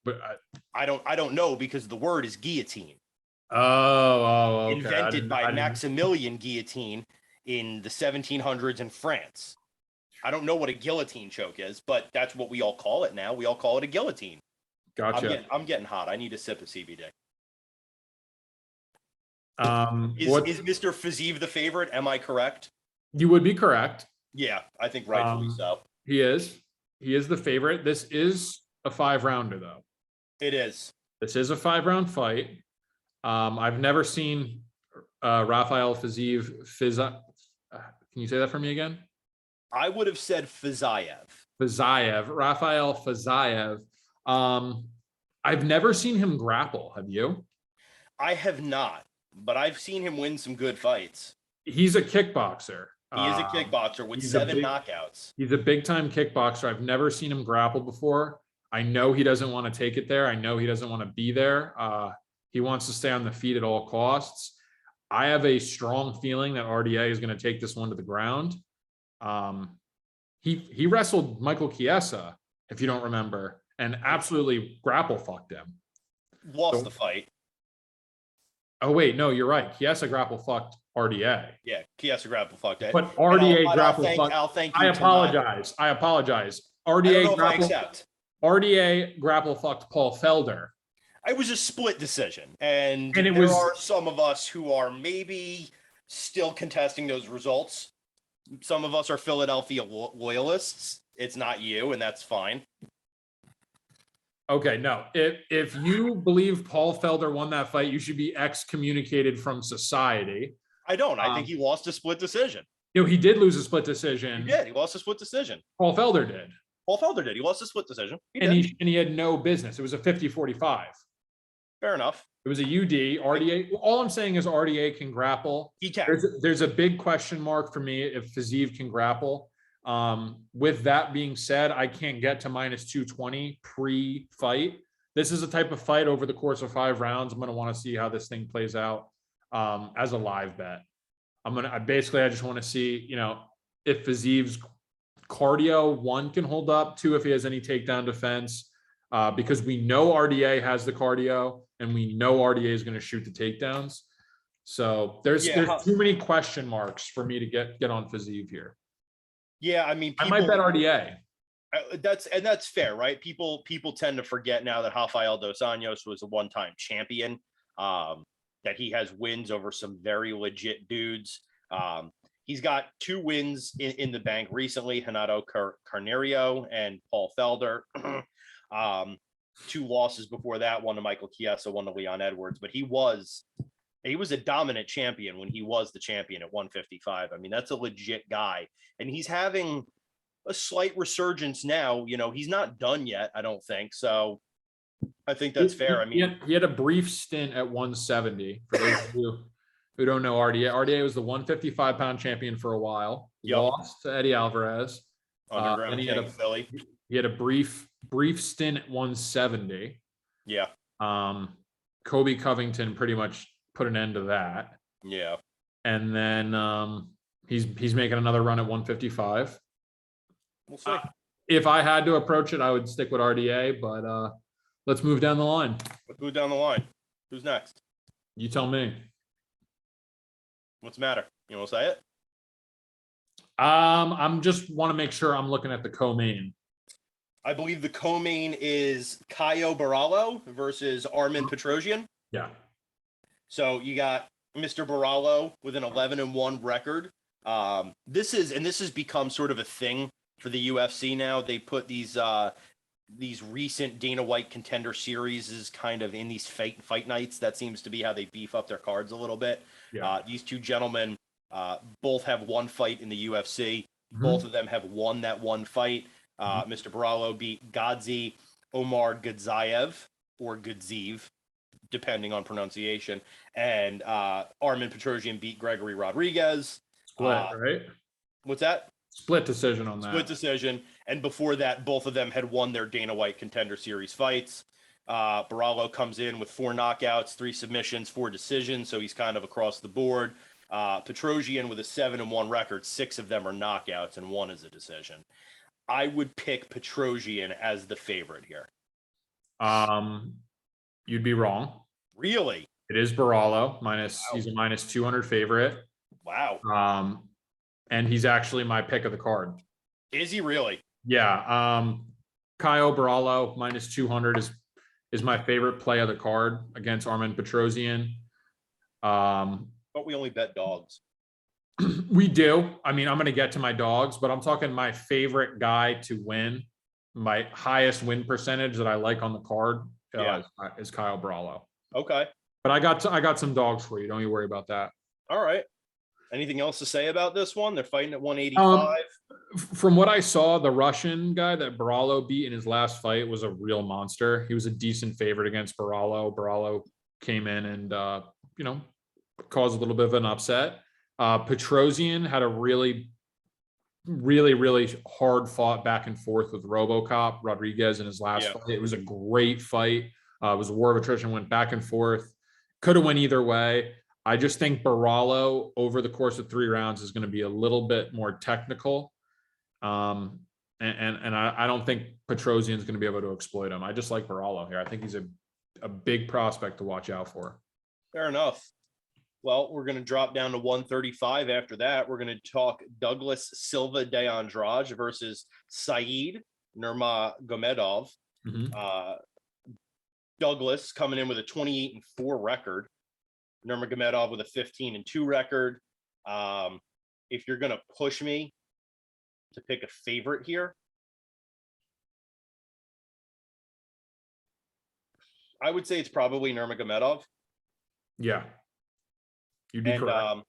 But I don't know, because the word is guillotine. Okay. Invented by Maximilian Guillotine in the 1700s in France. I don't know what a guillotine choke is, but that's what we all call it now. We all call it a guillotine. Gotcha. I'm getting hot. I need a sip of CBD. Is Mr. Fiziev the favorite? Am I correct? You would be correct. Yeah, I think rightfully so. He is the favorite. This is a 5-rounder, though. It is. This is a 5-round fight. I've never seen Rafael Fiziev. Can you say that for me again? I would have said Fiziev. Rafael Fiziev. I've never seen him grapple. Have you? I have not, but I've seen him win some good fights. He's a kickboxer. He is a kickboxer with 7 knockouts. He's a big-time kickboxer. I've never seen him grapple before. I know he doesn't want to take it there. I know he doesn't want to be there. He wants to stay on the feet at all costs. I have a strong feeling that RDA is going to take this one to the ground. He wrestled Michael Chiesa, if you don't remember, and absolutely grapple fucked him. Lost the fight. Oh wait, no, you're right. Chiesa grapple fucked RDA. Yeah, Chiesa grapple fucked it. But RDA grapple fucked. I'll thank you. I apologize. RDA grapple fucked Paul Felder. It was a split decision, and there are some of us who are maybe still contesting those results. Some of us are Philadelphia loyalists. It's not you, and that's fine. Okay, no. If you believe Paul Felder won that fight, you should be excommunicated from society. I don't. I think he lost a split decision. He did lose a split decision. He did. He lost a split decision. Paul Felder did. He lost a split decision. He had no business. It was a 50-45. Fair enough. It was a UD. RDA. All I'm saying is RDA can grapple. He can. There's a big question mark for me if Fiziev can grapple. With that being said, I can't get to -220 pre-fight. This is a type of fight over the course of 5 rounds. I'm going to want to see how this thing plays out as a live bet. I just want to see, if Fiziev's cardio, 1, can hold up, 2, if he has any takedown defense, because we know RDA has the cardio and we know RDA is going to shoot the takedowns. So there's too many question marks for me to get on Fiziev here. Yeah, I mean, I might bet RDA. That's fair, right? People tend to forget now that Rafael dos Anjos was a one-time champion, that he has wins over some very legit dudes. He's got 2 wins in the bank recently, Renato Carneiro and Paul Felder. 2 losses before that, one to Michael Chiesa, one to Leon Edwards, but he was a dominant champion when he was the champion at 155. I mean, that's a legit guy, and he's having a slight resurgence now. He's not done yet, I don't think. So I think that's fair. I mean, he had a brief stint at 170. For those of you who don't know RDA, RDA was the 155-pound champion for a while. Lost to Eddie Alvarez. Underground King Philly. He had a brief stint at 170. Yeah. Kobe Covington pretty much put an end to that. Yeah. And then he's making another run at 155. We'll see. If I had to approach it, I would stick with RDA, but let's move down the line. Let's move down the line. Who's next? You tell me. What's the matter? You want to say it? I'm just want to make sure I'm looking at the co-main. I believe the co-main is Caio Barallo versus Armin Petrosian. Yeah. So you got Mr. Barallo with an 11-1 record. This has become sort of a thing for the UFC now. They put these recent Dana White Contender Series is kind of in these fight nights. That seems to be how they beef up their cards a little bit. Yeah. These two gentlemen both have one fight in the UFC. Mhm. Both of them have won that one fight. Mr. Barallo beat Gadzi Omar Gadzayev or Gadzeev, depending on pronunciation. And Armin Petrosian beat Gregory Rodriguez. Split, right? What's that? Split decision on that. Split decision. And before that, both of them had won their Dana White Contender Series fights. Barallo comes in with 4 knockouts, 3 submissions, 4 decisions. So he's kind of across the board. Petrosian with a 7-1 record, 6 of them are knockouts and 1 is a decision. I would pick Petrosian as the favorite here. You'd be wrong. Really? It is Barallo minus. Wow. He's a minus 200 favorite. Wow. And he's actually my pick of the card. Is he really? Yeah. Caio Barallo minus 200 is my favorite play of the card against Armin Petrosian. But we only bet dogs. We do. I mean, I'm going to get to my dogs, but I'm talking my favorite guy to win, my highest win percentage that I like on the card is Caio Barallo. Okay. But I got some dogs for you. Don't you worry about that. All right. Anything else to say about this one? They're fighting at 185. From what I saw, the Russian guy that Barallo beat in his last fight was a real monster. He was a decent favorite against Barallo. Barallo came in and caused a little bit of an upset. Petrosian had a really hard fought back and forth with RoboCop Rodriguez in his last fight. It was a great fight. It was a war of attrition, went back and forth. Could have went either way. I just think Barallo over the course of 3 rounds is going to be a little bit more technical. And I don't think Petrosian is going to be able to exploit him. I just like Barallo here. I think he's a big prospect to watch out for. Fair enough. Well, we're going to drop down to 135 after that. We're going to talk Douglas Silva de Andrade versus Said Nurmagomedov. Mm-hmm. Douglas coming in with a 28-4 record. Nurmagomedov with a 15-2 record. If you're going to push me to pick a favorite here, I would say it's probably Nurmagomedov. Yeah. You'd be correct.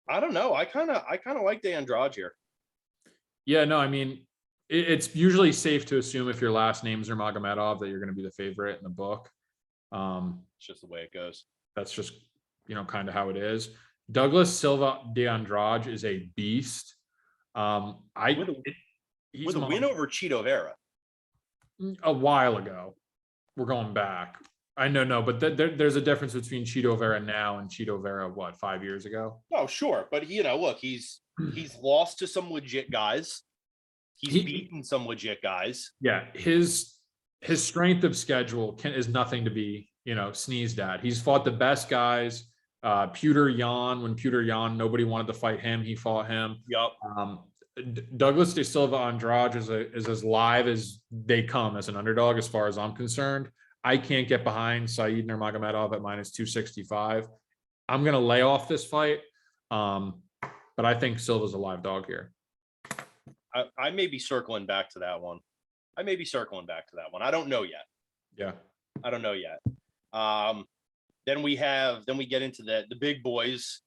I don't know. I kind of like De Andrade here. Yeah, no, I mean, it's usually safe to assume if your last name's Nurmagomedov that you're going to be the favorite in the book. It's just the way it goes. That's just, kind of how it is. Douglas Silva de Andrade is a beast. With a win over Chito Vera. A while ago. We're going back. I know, but there's a difference between Chito Vera now and Chito Vera, 5 years ago? Oh, sure. But, look, he's lost to some legit guys. He's beaten some legit guys. Yeah, his strength of schedule is nothing to be, sneezed at. He's fought the best guys. Petr Yan, when Petr Yan, nobody wanted to fight him. He fought him. Yep. Douglas de Silva Andrade is as live as they come as an underdog, as far as I'm concerned. I can't get behind Said Nurmagomedov at minus 265. I'm going to lay off this fight, but I think Silva's a live dog here. I may be circling back to that one. I don't know yet. Yeah. I don't know yet. Then we get into the big boys.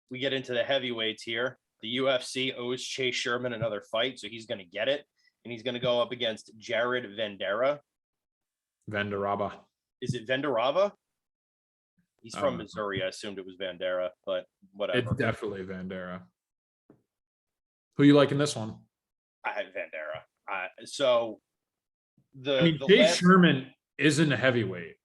We get into the heavyweights here. The UFC owes Chase Sherman another fight, so he's going to get it. And he's going to go up against Jared Vanderaba. Is it Vanderaba? He's from Missouri. I assumed it was Vandera, but whatever. It's definitely Vandera. Who you like in this one? I had Vandera. Chase Sherman isn't a heavyweight.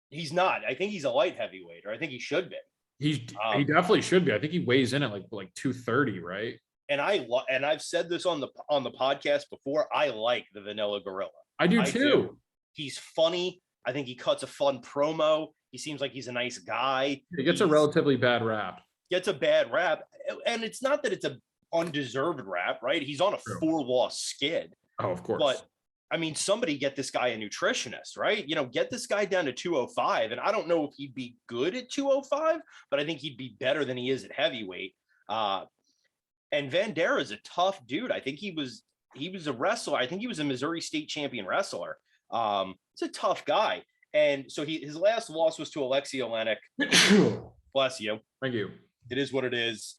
He's not. I think he's a light heavyweight, or I think he should be. He definitely should be. I think he weighs in at like 230, right? And I've said this on the podcast before. I like the Vanilla Gorilla. I do too. He's funny. I think he cuts a fun promo. He seems like he's a nice guy. He gets a relatively bad rap. Gets a bad rap. And it's not that it's an undeserved rap, right? He's on a 4-loss skid. Oh, of course. But I mean, somebody get this guy a nutritionist, right? Get this guy down to 205. And I don't know if he'd be good at 205, but I think he'd be better than he is at heavyweight. And Vandera is a tough dude. I think he was a wrestler. I think he was a Missouri State champion wrestler. It's a tough guy. And so his last loss was to Alexei Olenek. Bless you. Thank you. It is what it is.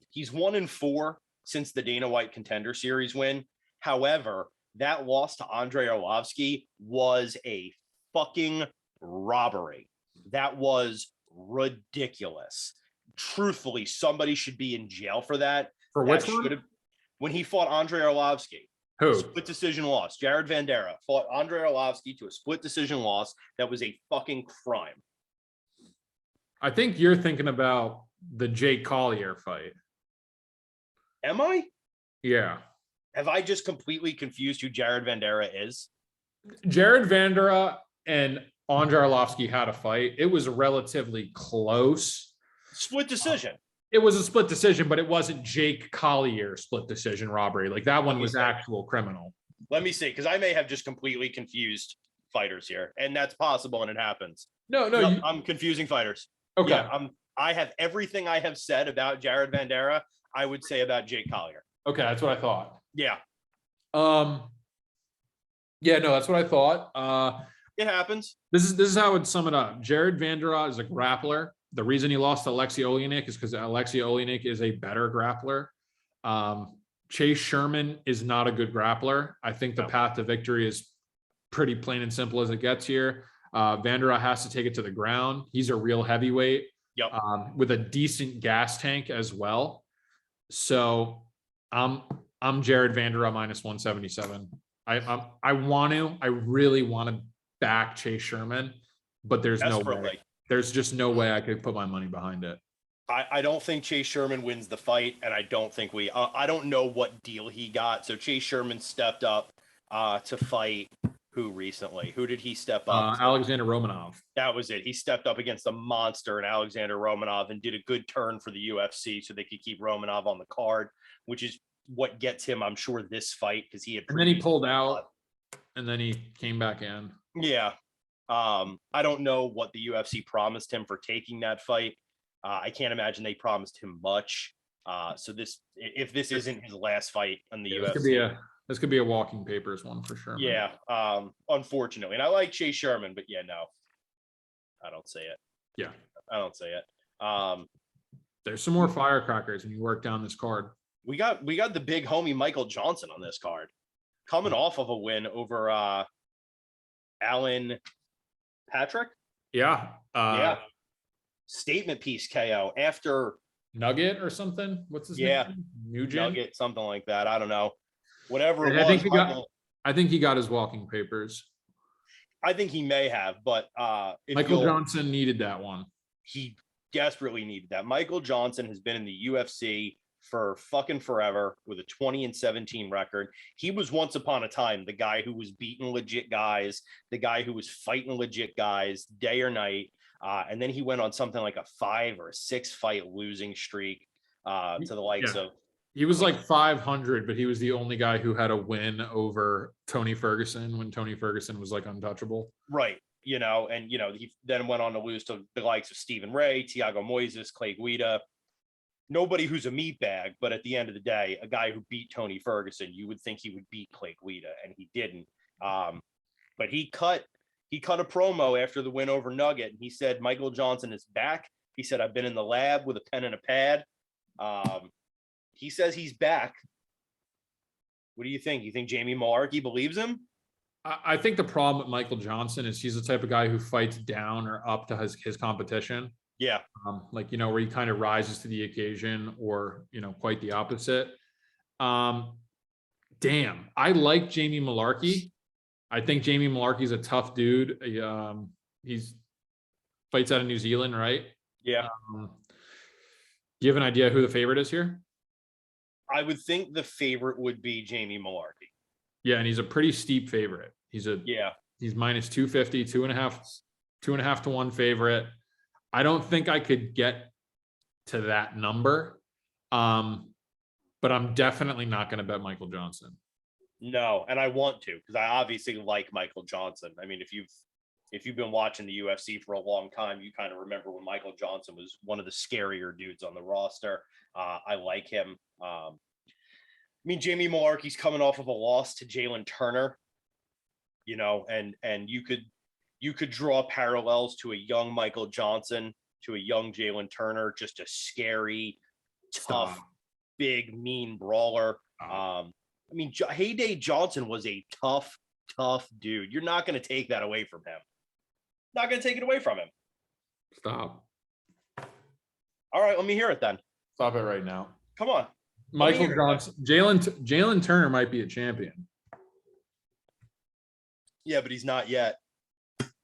He's 1-4 since the Dana White Contender Series win. However, that loss to Andrei Arlovsky was a fucking robbery. That was ridiculous. Truthfully, somebody should be in jail for that. For which one? When he fought Andrei Arlovsky. Who? Split decision loss. Jared Vandera fought Andrei Arlovsky to a split decision loss. That was a fucking crime. I think you're thinking about the Jake Collier fight. Am I? Yeah. Have I just completely confused who Jared Vandera is? Jared Vandera and Andrei Arlovsky had a fight. It was relatively close. Split decision. It was a split decision, but it wasn't Jake Collier split decision robbery. Like that one was actual criminal. Let me see, because I may have just completely confused fighters here, and that's possible, and it happens. No, I'm confusing fighters. Okay. Yeah, I have everything I have said about Jared Vandera, I would say about Jake Collier. Okay, that's what I thought. Yeah. Yeah, no, that's what I thought. It happens. This is how I would sum it up. Jared Vandera is a grappler. The reason he lost to Alexei Olenek is because Alexei Olenek is a better grappler. Chase Sherman is not a good grappler. I think the path to victory is pretty plain and simple as it gets here. Vandera has to take it to the ground. He's a real heavyweight. Yep. With a decent gas tank as well. So I'm Jared Vandera minus 177. I really want to back Chase Sherman, but there's no way. There's just no way I could put my money behind it. I don't think Chase Sherman wins the fight, and I don't think I don't know what deal he got. So Chase Sherman stepped up to fight who recently? Who did he step up? Alexander Romanov. That was it. He stepped up against a monster in Alexander Romanov and did a good turn for the UFC so they could keep Romanov on the card, which is what gets him, I'm sure, this fight because he had. And then he pulled out, and then he came back in. Yeah. I don't know what the UFC promised him for taking that fight. I can't imagine they promised him much. So if this isn't his last fight in the UFC, this could be a walking papers one for sure. Yeah. Unfortunately, and I like Chase Sherman, but yeah, no, I don't say it. Yeah, I don't say it. There's some more firecrackers when you work down this card. We got the big homie Michael Johnson on this card, coming off of a win over Alan Patrick. Yeah. Yeah. Statement piece KO after Nugget or something. What's his name? Nugent? Nugget, something like that. I don't know. Whatever it was. I think he got his walking papers. I think he may have, but Michael Johnson needed that one. He desperately needed that. Michael Johnson has been in the UFC for fucking forever with a 20-17 record. He was once upon a time the guy who was beating legit guys, the guy who was fighting legit guys day or night. And then he went on something like a 5 or 6 fight losing streak to the likes of. He was like 500, but he was the only guy who had a win over Tony Ferguson when Tony Ferguson was like untouchable. Right. He then went on to lose to the likes of Stephen Ray, Thiago Moises, Clay Guida. Nobody who's a meatbag, but at the end of the day, a guy who beat Tony Ferguson, you would think he would beat Clay Guida, and he didn't. But he cut a promo after the win over Nugget, and he said Michael Johnson is back. He said, I've been in the lab with a pen and a pad. He says he's back. What do you think? You think Jamie Malarkey believes him? I think the problem with Michael Johnson is he's the type of guy who fights down or up to his competition. Yeah. Where he kind of rises to the occasion or, quite the opposite. Damn, I like Jamie Malarkey. I think Jamie Malarkey's a tough dude. He's fights out of New Zealand, right? Yeah. Do you have an idea who the favorite is here? I would think the favorite would be Jamie Malarkey. Yeah, and he's a pretty steep favorite. He's minus 250, 2.5 to 1 favorite. I don't think I could get to that number. But I'm definitely not going to bet Michael Johnson. No, and I want to because I obviously like Michael Johnson. I mean, if you've been watching the UFC for a long time, you kind of remember when Michael Johnson was one of the scarier dudes on the roster. I like him. I mean, Jamie Malarkey's coming off of a loss to Jalen Turner, you know, and you could draw parallels to a young Michael Johnson, to a young Jalen Turner, just a scary, tough, big, mean brawler. I mean, Heyday Johnson was a tough dude. You're not going to take that away from him. Not going to take it away from him. Stop. All right, let me hear it then. Stop it right now. Come on. Michael Johnson, Jalen Turner might be a champion. Yeah, but he's not yet.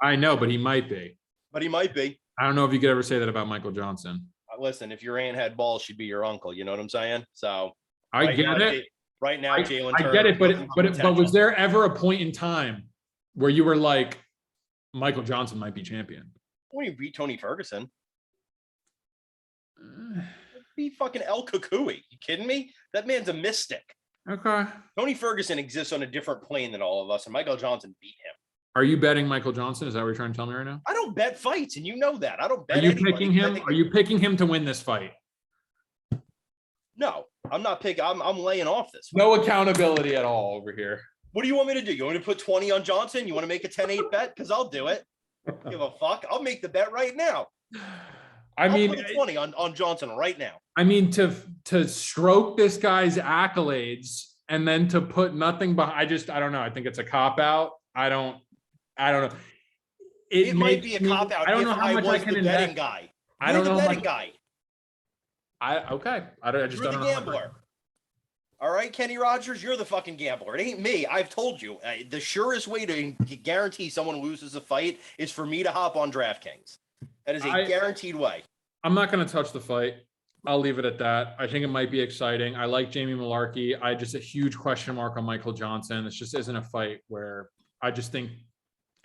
I know, but he might be. But he might be. I don't know if you could ever say that about Michael Johnson. Listen, if your aunt had balls, she'd be your uncle. You know what I'm saying? So I get it. Right now, Jalen Turner. I get it, but was there ever a point in time where you were like, Michael Johnson might be champion? When you beat Tony Ferguson. Beat fucking El Kukui. You kidding me? That man's a mystic. Okay. Tony Ferguson exists on a different plane than all of us, and Michael Johnson beat him. Are you betting Michael Johnson? Is that what you're trying to tell me right now? I don't bet fights, and you know that. I don't bet. Are you picking him? Are you picking him to win this fight? No, I'm not picking. I'm laying off this fight. No accountability at all over here. What do you want me to do? You want me to put 20 on Johnson? You want to make a 10-8 bet? Because I'll do it. Give a fuck. I'll make the bet right now. I'll put 20 on Johnson right now. I mean, to stroke this guy's accolades and then to put nothing behind. I don't know. I think it's a cop out. I don't know. It might be a cop out. I don't know how much I can the betting guy. I don't know. The betting guy. I just don't know. Gambler. All right, Kenny Rogers, you're the fucking gambler. It ain't me. I've told you. The surest way to guarantee someone loses a fight is for me to hop on DraftKings. That is a guaranteed way. I'm not going to touch the fight. I'll leave it at that. I think it might be exciting. I like Jamie Malarkey. I just a huge question mark on Michael Johnson. This just isn't a fight where I just think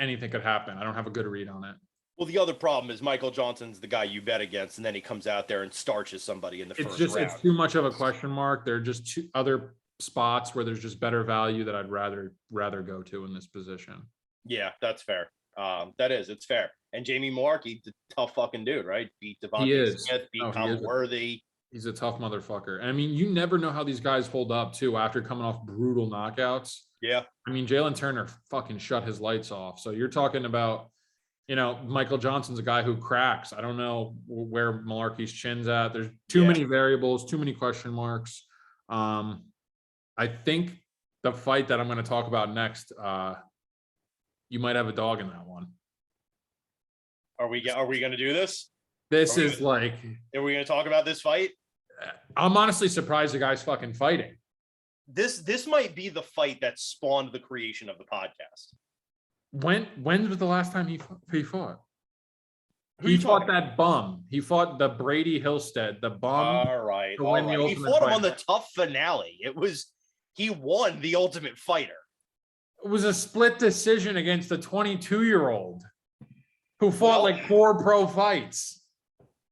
anything could happen. I don't have a good read on it. Well, the other problem is Michael Johnson's the guy you bet against, and then he comes out there and starches somebody in the first round. It's too much of a question mark. There are just two other spots where there's just better value that I'd rather go to in this position. Yeah, that's fair. It's fair. And Jamie Malarkey, the tough fucking dude, right? Beat Devontae Smith, beat Tom Worthy. He's a tough motherfucker. And I mean, you never know how these guys hold up too after coming off brutal knockouts. Yeah. I mean, Jalen Turner fucking shut his lights off. So you're talking about, Michael Johnson's a guy who cracks. I don't know where Malarkey's chin's at. There's too many variables, too many question marks. I think the fight that I'm going to talk about next, you might have a dog in that one. Are we going to do this? Are we going to talk about this fight? I'm honestly surprised the guy's fucking fighting. This might be the fight that spawned the creation of the podcast. When was the last time he fought? He fought that bum. He fought the Brady Hillstead, the bum. All right. He fought him on the tough finale. He won the Ultimate Fighter. It was a split decision against a 22-year-old who fought 4 pro fights.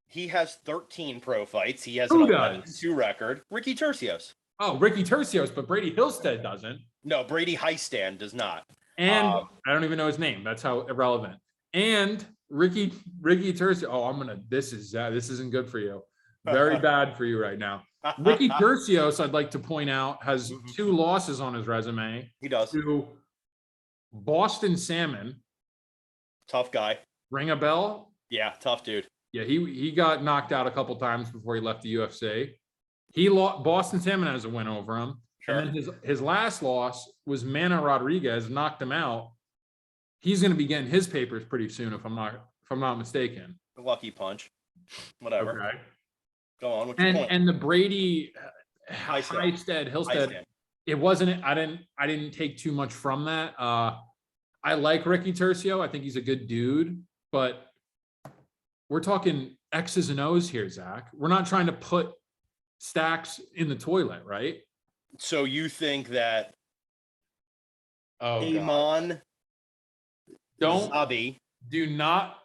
He has 13 pro fights. He has an 11-2 record. Ricky Tercios. Oh, Ricky Tercios, but Brady Hillstead doesn't. No, Brady Highstand does not. And I don't even know his name. That's how irrelevant. And Ricky Tercios. Oh, this isn't good for you. Very bad for you right now. Ricky Tercios, I'd like to point out, has 2 losses on his resume. He does. To Boston Salmon. Tough guy. Ring a bell? Yeah, tough dude. Yeah, he got knocked out a couple times before he left the UFC. Boston Salmon has a win over him. Sure. And then his last loss was Mana Rodriguez, knocked him out. He's going to be getting his papers pretty soon, if I'm not mistaken. Lucky punch. Whatever. Okay. Go on. What's your point? And the Brady Hillstead. It wasn't. I didn't take too much from that. I like Ricky Tercio. I think he's a good dude, but we're talking X's and O's here, Zach. We're not trying to put stacks in the toilet, right? So you think that Iman Zahabi do not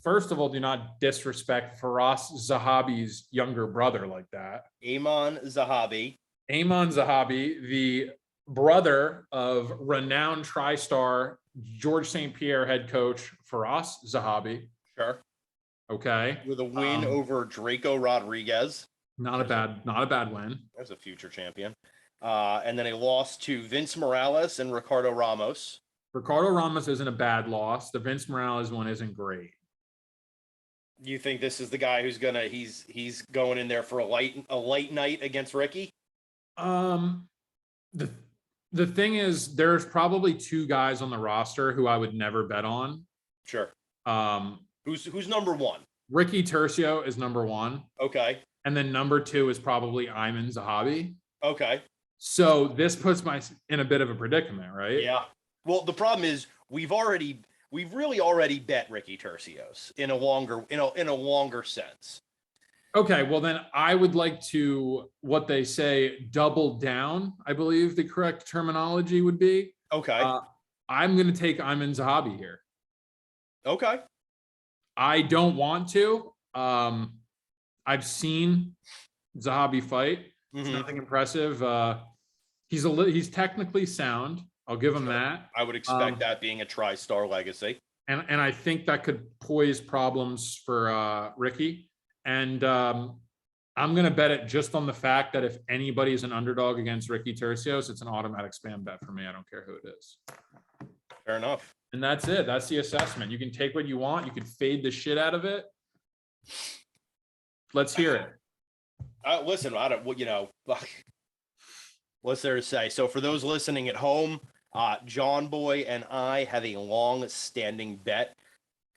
first of all, do not disrespect Firas Zahabi's younger brother like that. Iman Zahabi, the brother of renowned TriStar George St. Pierre head coach Firas Zahabi. Sure. Okay. With a win over Draco Rodriguez. Not a bad win. There's a future champion. And then a loss to Vince Morales and Ricardo Ramos. Ricardo Ramos isn't a bad loss. The Vince Morales one isn't great. You think this is the guy who's gonna he's going in there for a light night against Ricky? The thing is, there's probably two guys on the roster who I would never bet on. Sure. Who's number one? Ricky Tercio is number one. Okay. And then number two is probably Ayman Zahabi. Okay. So this puts my in a bit of a predicament, right? Yeah. Well, the problem is we've really already bet Ricky Tercios in a longer sense. Okay, well then I would like to, what they say, double down, I believe the correct terminology would be. Okay. I'm going to take Ayman Zahabi here. Okay. I don't want to. I've seen Zahabi fight. It's nothing impressive. He's technically sound. I'll give him that. I would expect that being a TriStar legacy. And I think that could poise problems for Ricky. And I'm going to bet it just on the fact that if anybody's an underdog against Ricky Tercios, it's an automatic spam bet for me. I don't care who it is. Fair enough. And that's it. That's the assessment. You can take what you want. You can fade the shit out of it. Let's hear it. Listen, I don't, what's there to say? So for those listening at home, John Boy and I have a long-standing bet.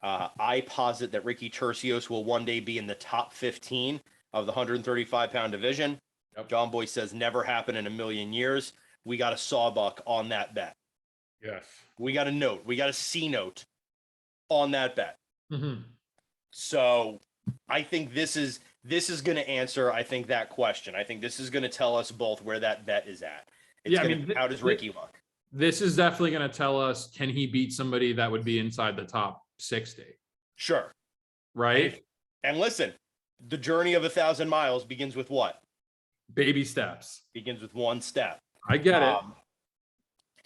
I posit that Ricky Tercios will one day be in the top 15 of the 135-pound division. Yep. John Boy says never happen in a million years. We got a sawbuck on that bet. Yes. We got a note. We got a C note on that bet. Mm-hmm. So I think this is going to answer, I think, that question. I think this is going to tell us both where that bet is at. How does Ricky look? This is definitely going to tell us, can he beat somebody that would be inside the top 60? Sure. Right? And listen, the journey of 1,000 miles begins with what? Baby steps. Begins with one step. I get it.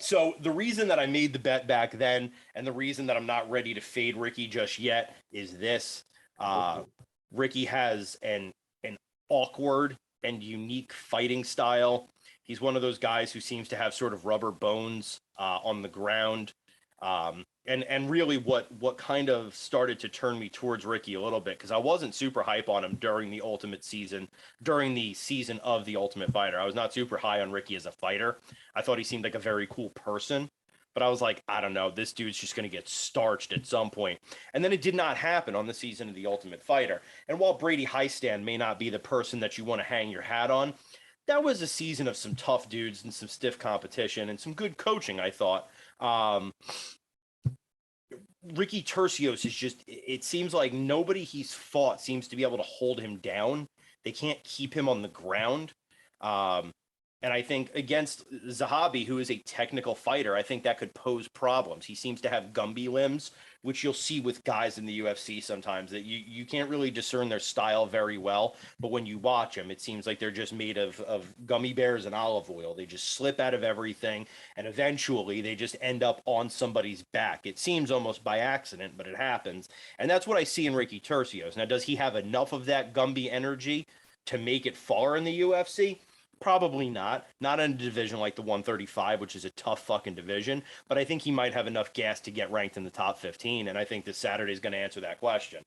So the reason that I made the bet back then, and the reason that I'm not ready to fade Ricky just yet, is this. Ricky has an awkward and unique fighting style. He's one of those guys who seems to have sort of rubber bones on the ground. And really what kind of started to turn me towards Ricky a little bit, because I wasn't super hype on him during the season of The Ultimate Fighter. I was not super high on Ricky as a fighter. I thought he seemed like a very cool person, but I was like, I don't know, this dude's just going to get starched at some point. And then it did not happen on the season of The Ultimate Fighter. And while Brady Heistand may not be the person that you want to hang your hat on, that was a season of some tough dudes and some stiff competition and some good coaching, I thought. Ricky Tercios is just, it seems like nobody he's fought seems to be able to hold him down. They can't keep him on the ground. And I think against Zahabi, who is a technical fighter, I think that could pose problems. He seems to have Gumby limbs, which you'll see with guys in the UFC sometimes, that you can't really discern their style very well. But when you watch them, it seems like they're just made of gummy bears and olive oil. They just slip out of everything, and eventually they just end up on somebody's back. It seems almost by accident, but it happens. And that's what I see in Ricky Tercios. Now, does he have enough of that Gumby energy to make it far in the UFC? Probably not. Not in a division like the 135, which is a tough fucking division. But I think he might have enough gas to get ranked in the top 15. And I think this Saturday is going to answer that question.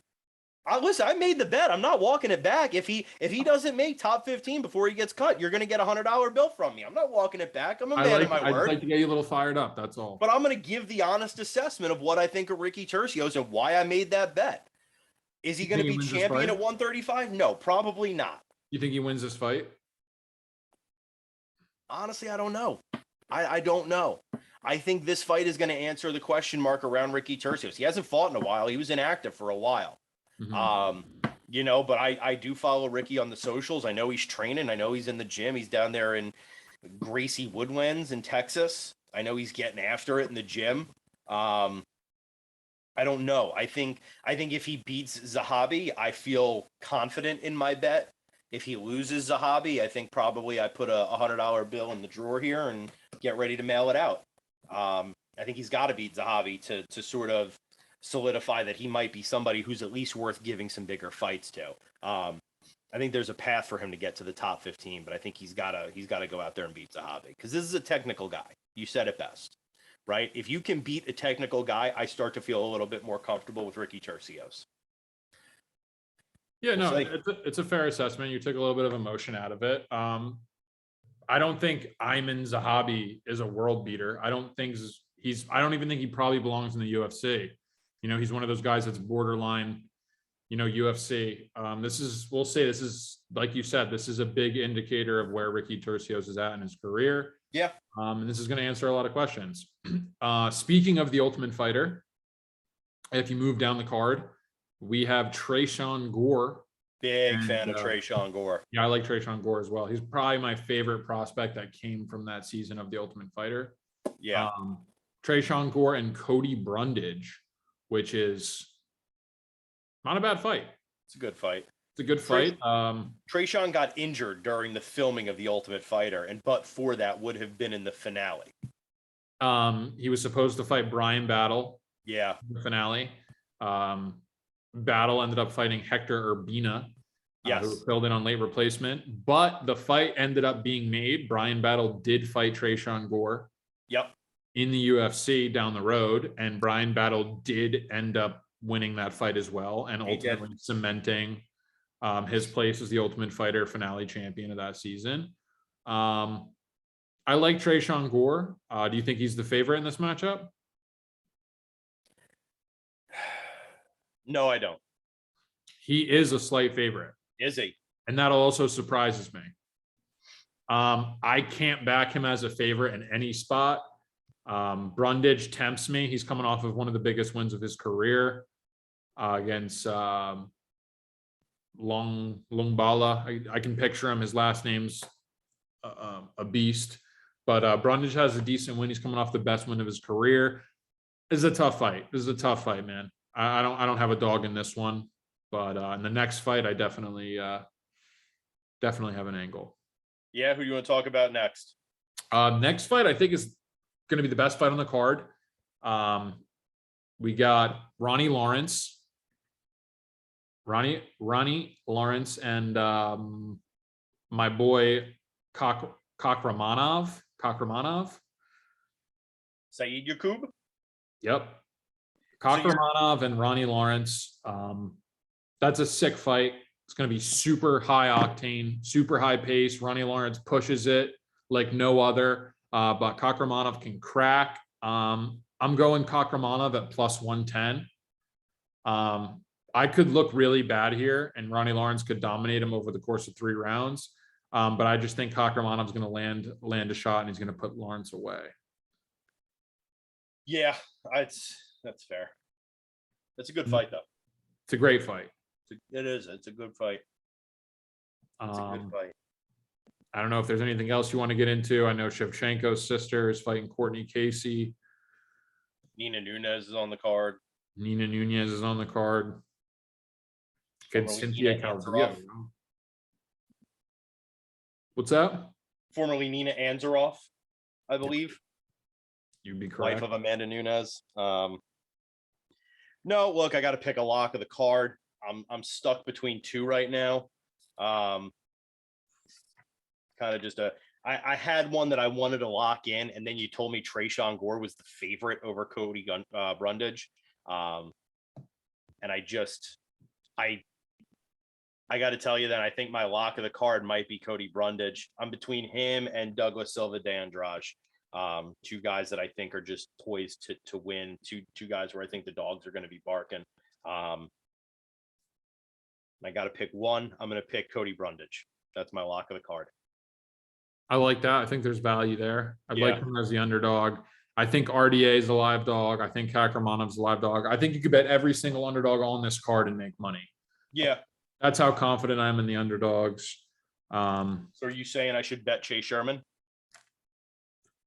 Listen, I made the bet. I'm not walking it back. If he doesn't make top 15 before he gets cut, you're going to get a $100 bill from me. I'm not walking it back. I'm a man of my word. I'd like to get you a little fired up. That's all. But I'm going to give the honest assessment of what I think of Ricky Tercios and why I made that bet. Is he going to be champion at 135? No, probably not. You think he wins this fight? Honestly, I don't know. I don't know. I think this fight is going to answer the question mark around Ricky Tercios. He hasn't fought in a while. He was inactive for a while. Mm-hmm. But I do follow Ricky on the socials. I know he's training. I know he's in the gym. He's down there in Gracie Woodlands in Texas. I know he's getting after it in the gym. I don't know. I think if he beats Zahabi, I feel confident in my bet. If he loses Zahabi, I think probably I put a $100 bill in the drawer here and get ready to mail it out. I think he's got to beat Zahavi to sort of solidify that he might be somebody who's at least worth giving some bigger fights to. I think there's a path for him to get to the top 15, but I think he's got to go out there and beat Zahavi, because this is a technical guy. You said it best, right? If you can beat a technical guy, I start to feel a little bit more comfortable with Ricky Tercios. Yeah, no, it's a fair assessment. You took a little bit of emotion out of it. I don't think Ayman Zahabi is a world beater. I don't even think he probably belongs in the UFC. You know, he's one of those guys that's borderline, you know, UFC. We'll say this is, like you said, this is a big indicator of where Ricky Tercios is at in his career. Yeah. And this is going to answer a lot of questions. Speaking of the Ultimate Fighter, if you move down the card, we have Tresean Gore. Big fan of Tresean Gore. Yeah, I like Tresean Gore as well. He's probably my favorite prospect that came from that season of the Ultimate Fighter. Yeah. Tresean Gore and Cody Brundage, which is not a bad fight. It's a good fight. It's a good fight. Tresean got injured during the filming of the Ultimate Fighter, and but for that would have been in the finale. He was supposed to fight Brian Battle. Yeah. In the finale. Battle ended up fighting Hector Urbina. Yes. Who was filled in on late replacement, but the fight ended up being made. Brian Battle did fight Tresean Gore. Yep. In the UFC down the road, and Brian Battle did end up winning that fight as well, and ultimately cementing his place as the Ultimate Fighter finale champion of that season. I like Tresean Gore. Do you think he's the favorite in this matchup? No, I don't. He is a slight favorite. Is he? And that also surprises me. I can't back him as a favorite in any spot. Brundage tempts me. He's coming off of one of the biggest wins of his career against Lungbala. I can picture him. His last name's a beast. But Brundage has a decent win. He's coming off the best win of his career. This is a tough fight. This is a tough fight, man. I don't have a dog in this one, but in the next fight, I definitely have an angle. Yeah, who do you want to talk about next? Next fight, I think, is going to be the best fight on the card. We got Ronnie Lawrence, and my boy Kakramanov. Saeed Yakub? Yep. Kakramanov and Ronnie Lawrence. That's a sick fight. It's going to be super high octane, super high pace. Ronnie Lawrence pushes it like no other, but Kakramanov can crack. I'm going Kakramanov at plus 110. I could look really bad here, and Ronnie Lawrence could dominate him over the course of 3 rounds. But I just think Kakramanov's going to land a shot, and he's going to put Lawrence away. Yeah, that's fair. It's a good fight, though. It's a great fight. It is. It's a good fight. It's a good fight. I don't know if there's anything else you want to get into. I know Shevchenko's sister is fighting Courtney Casey. Nina Nunes is on the card. Good Cynthia Calvillo. What's that? Formerly Nina Ansaroff, I believe. You'd be correct. Wife of Amanda Nunes. No, look, I got to pick a lock of the card. I'm stuck between 2 right now. Kind of just I had one that I wanted to lock in, and then you told me Tresean Gore was the favorite over Cody Brundage. And I got to tell you that I think my lock of the card might be Cody Brundage. I'm between him and Douglas Silva de Andrade. 2 guys that I think are just poised to win. Two guys where I think the dogs are going to be barking. I got to pick one. I'm going to pick Cody Brundage. That's my lock of the card. I like that. I think there's value there. I'd like him as the underdog. I think RDA is a live dog. I think Kakramanov's a live dog. I think you could bet every single underdog on this card and make money. Yeah. That's how confident I am in the underdogs. So are you saying I should bet Chase Sherman?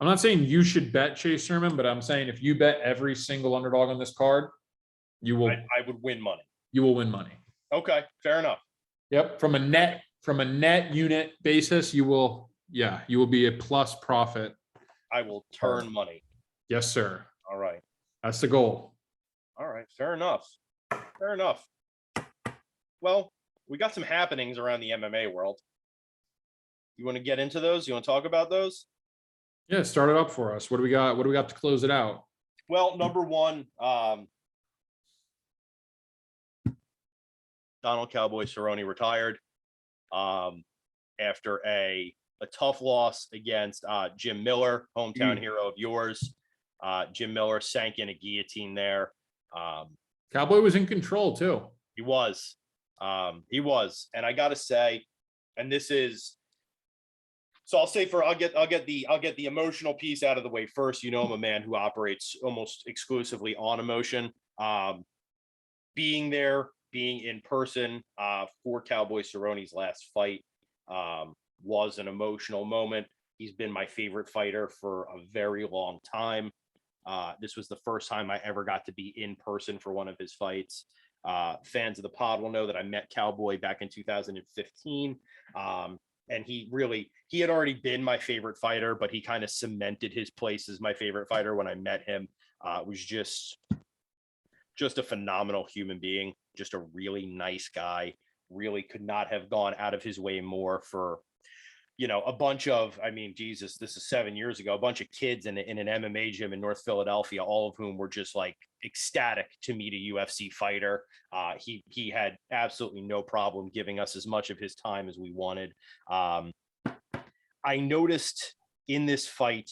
I'm not saying you should bet Chase Sherman, but I'm saying if you bet every single underdog on this card, you will. I would win money. You will win money. Okay, fair enough. Yep. From a net unit basis, you will be a plus profit I will turn money. Yes, sir. All right. That's the goal. All right. Fair enough. Fair enough. Well, we got some happenings around the MMA world. You want to get into those? You want to talk about those? Yeah, start it up for us. What do we got? What do we got to close it out? Well, number one, Donald Cowboy Cerrone retired after a tough loss against Jim Miller, hometown hero of yours. Jim Miller sank in a guillotine there. Cowboy was in control too. He was. And I gotta say, and this is, so I'll get the emotional piece out of the way first. You know, I'm a man who operates almost exclusively on emotion. Being there, being in person for Cowboy Cerrone's last fight was an emotional moment. He's been my favorite fighter for a very long time. This was the first time I ever got to be in person for one of his fights. Fans of the pod will know that I met Cowboy back in 2015. And he had already been my favorite fighter, but he kind of cemented his place as my favorite fighter when I met him. It was just a phenomenal human being, just a really nice guy. Really could not have gone out of his way more for, you know, a bunch of, I mean, Jesus, this is 7 years ago, a bunch of kids in an MMA gym in North Philadelphia, all of whom were just like ecstatic to meet a UFC fighter. He had absolutely no problem giving us as much of his time as we wanted. I noticed in this fight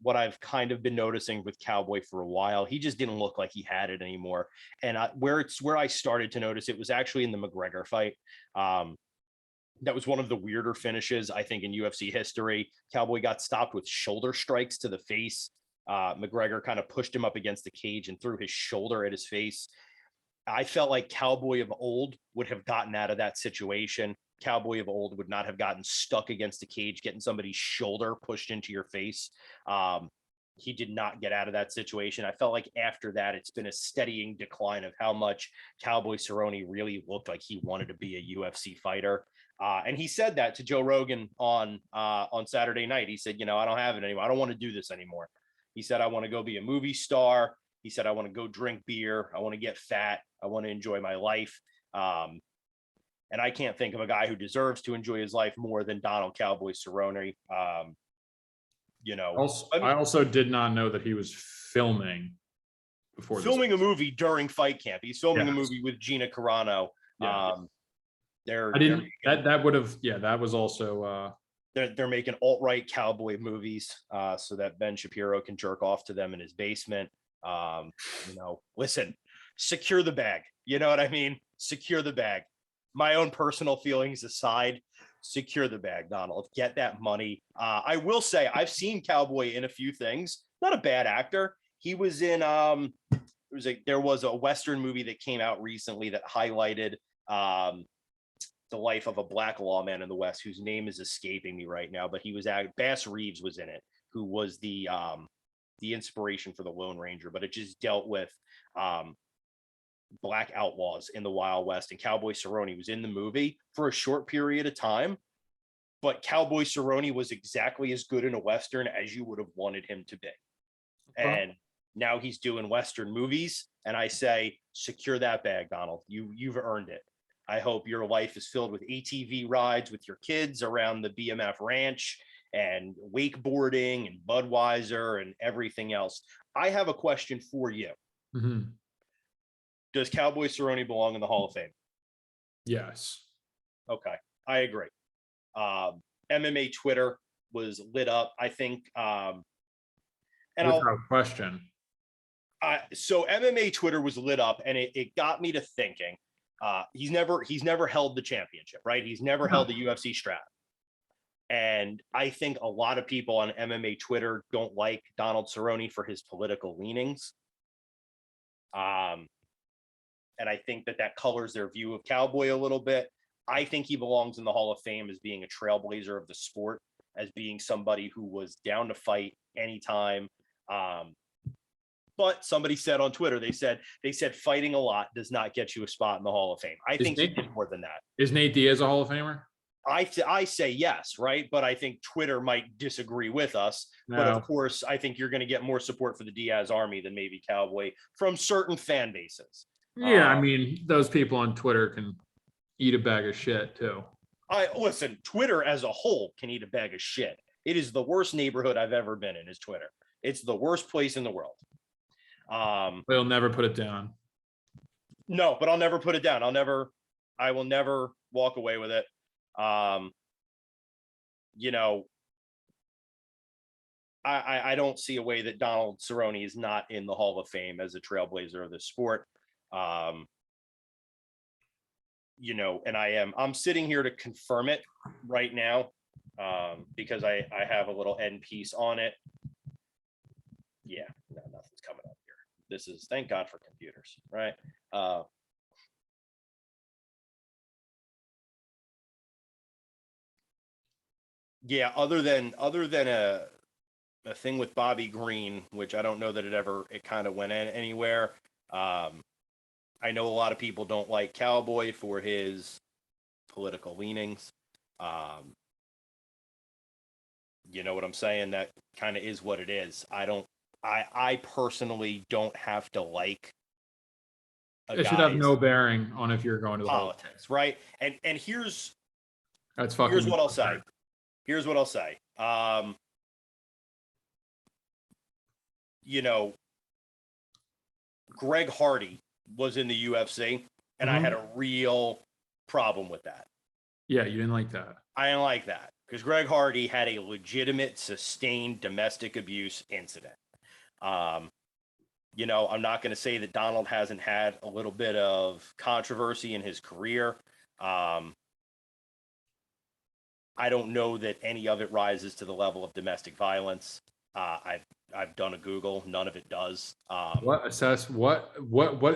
what I've kind of been noticing with Cowboy for a while. He just didn't look like he had it anymore. And where I started to notice it was actually in the McGregor fight. That was one of the weirder finishes, I think, in UFC history. Cowboy got stopped with shoulder strikes to the face. McGregor kind of pushed him up against the cage and threw his shoulder at his face. I felt like Cowboy of old would have gotten out of that situation. Cowboy of old would not have gotten stuck against the cage, getting somebody's shoulder pushed into your face. He did not get out of that situation. I felt like after that, it's been a steadying decline of how much Cowboy Cerrone really looked like he wanted to be a UFC fighter. And he said that to Joe Rogan on Saturday night. He said, you know, I don't have it anymore. I don't want to do this anymore. He said, I want to go be a movie star. He said, I want to go drink beer. I want to get fat. I want to enjoy my life. And I can't think of a guy who deserves to enjoy his life more than Donald Cowboy Cerrone. You know, I also did not know that he was filming a movie during fight camp. He's filming a movie with Gina Carano. Yeah. That was also they're making alt-right cowboy movies so that Ben Shapiro can jerk off to them in his basement. You know, listen, secure the bag. You know what I mean? Secure the bag. My own personal feelings aside, secure the bag, Donald. Get that money. I will say I've seen Cowboy in a few things. Not a bad actor. He was in there was a Western movie that came out recently that highlighted the life of a black lawman in the West, whose name is escaping me right now, but he was Bass Reeves was in it, who was the inspiration for the Lone Ranger, but it just dealt with black outlaws in the Wild West, and Cowboy Cerrone was in the movie for a short period of time, but Cowboy Cerrone was exactly as good in a Western as you would have wanted him to be. And now he's doing Western movies, and I say, secure that bag, Donald. You've earned it. I hope your life is filled with ATV rides with your kids around the BMF ranch and wakeboarding and Budweiser and everything else. I have a question for you. Mm-hmm. Does Cowboy Cerrone belong in the Hall of Fame? Yes. Okay, I agree. MMA Twitter was lit up, I think. And without question. So MMA Twitter was lit up, and it got me to thinking. He's never held the championship, right? He's never held the UFC strap. And I think a lot of people on MMA Twitter don't like Donald Cerrone for his political leanings. And I think that colors their view of Cowboy a little bit. I think he belongs in the Hall of Fame as being a trailblazer of the sport, as being somebody who was down to fight anytime. But somebody said on Twitter, they said fighting a lot does not get you a spot in the Hall of Fame. I think he did more than that. Is Nate Diaz a Hall of Famer? I say yes, right? But I think Twitter might disagree with us. No. But of course, I think you're going to get more support for the Diaz army than maybe Cowboy from certain fan bases. Yeah, I mean, those people on Twitter can eat a bag of shit too. Listen, Twitter as a whole can eat a bag of shit. It is the worst neighborhood I've ever been in, is Twitter. It's the worst place in the world. They'll never put it down. No, but I'll never put it down. I will never walk away with it. You know, I don't see a way that Donald Cerrone is not in the Hall of Fame as a trailblazer of this sport. You know, and I'm sitting here to confirm it right now, because I have a little end piece on it. Yeah, no, nothing's coming up here. This is, thank God for computers, right? Yeah, other than a thing with Bobby Green, which I don't know that it kind of went anywhere. I know a lot of people don't like Cowboy for his political leanings. You know what I'm saying? That kind of is what it is. I personally don't have to like It should have no bearing on if you're going to the politics, right? And here's what I'll say. Here's what I'll say. You know, Greg Hardy was in the UFC, and I had a real problem with that. Yeah, you didn't like that. I didn't like that because Greg Hardy had a legitimate, sustained domestic abuse incident. You know, I'm not going to say that Donald hasn't had a little bit of controversy in his career. I don't know that any of it rises to the level of domestic violence. I've done a Google. None of it does. What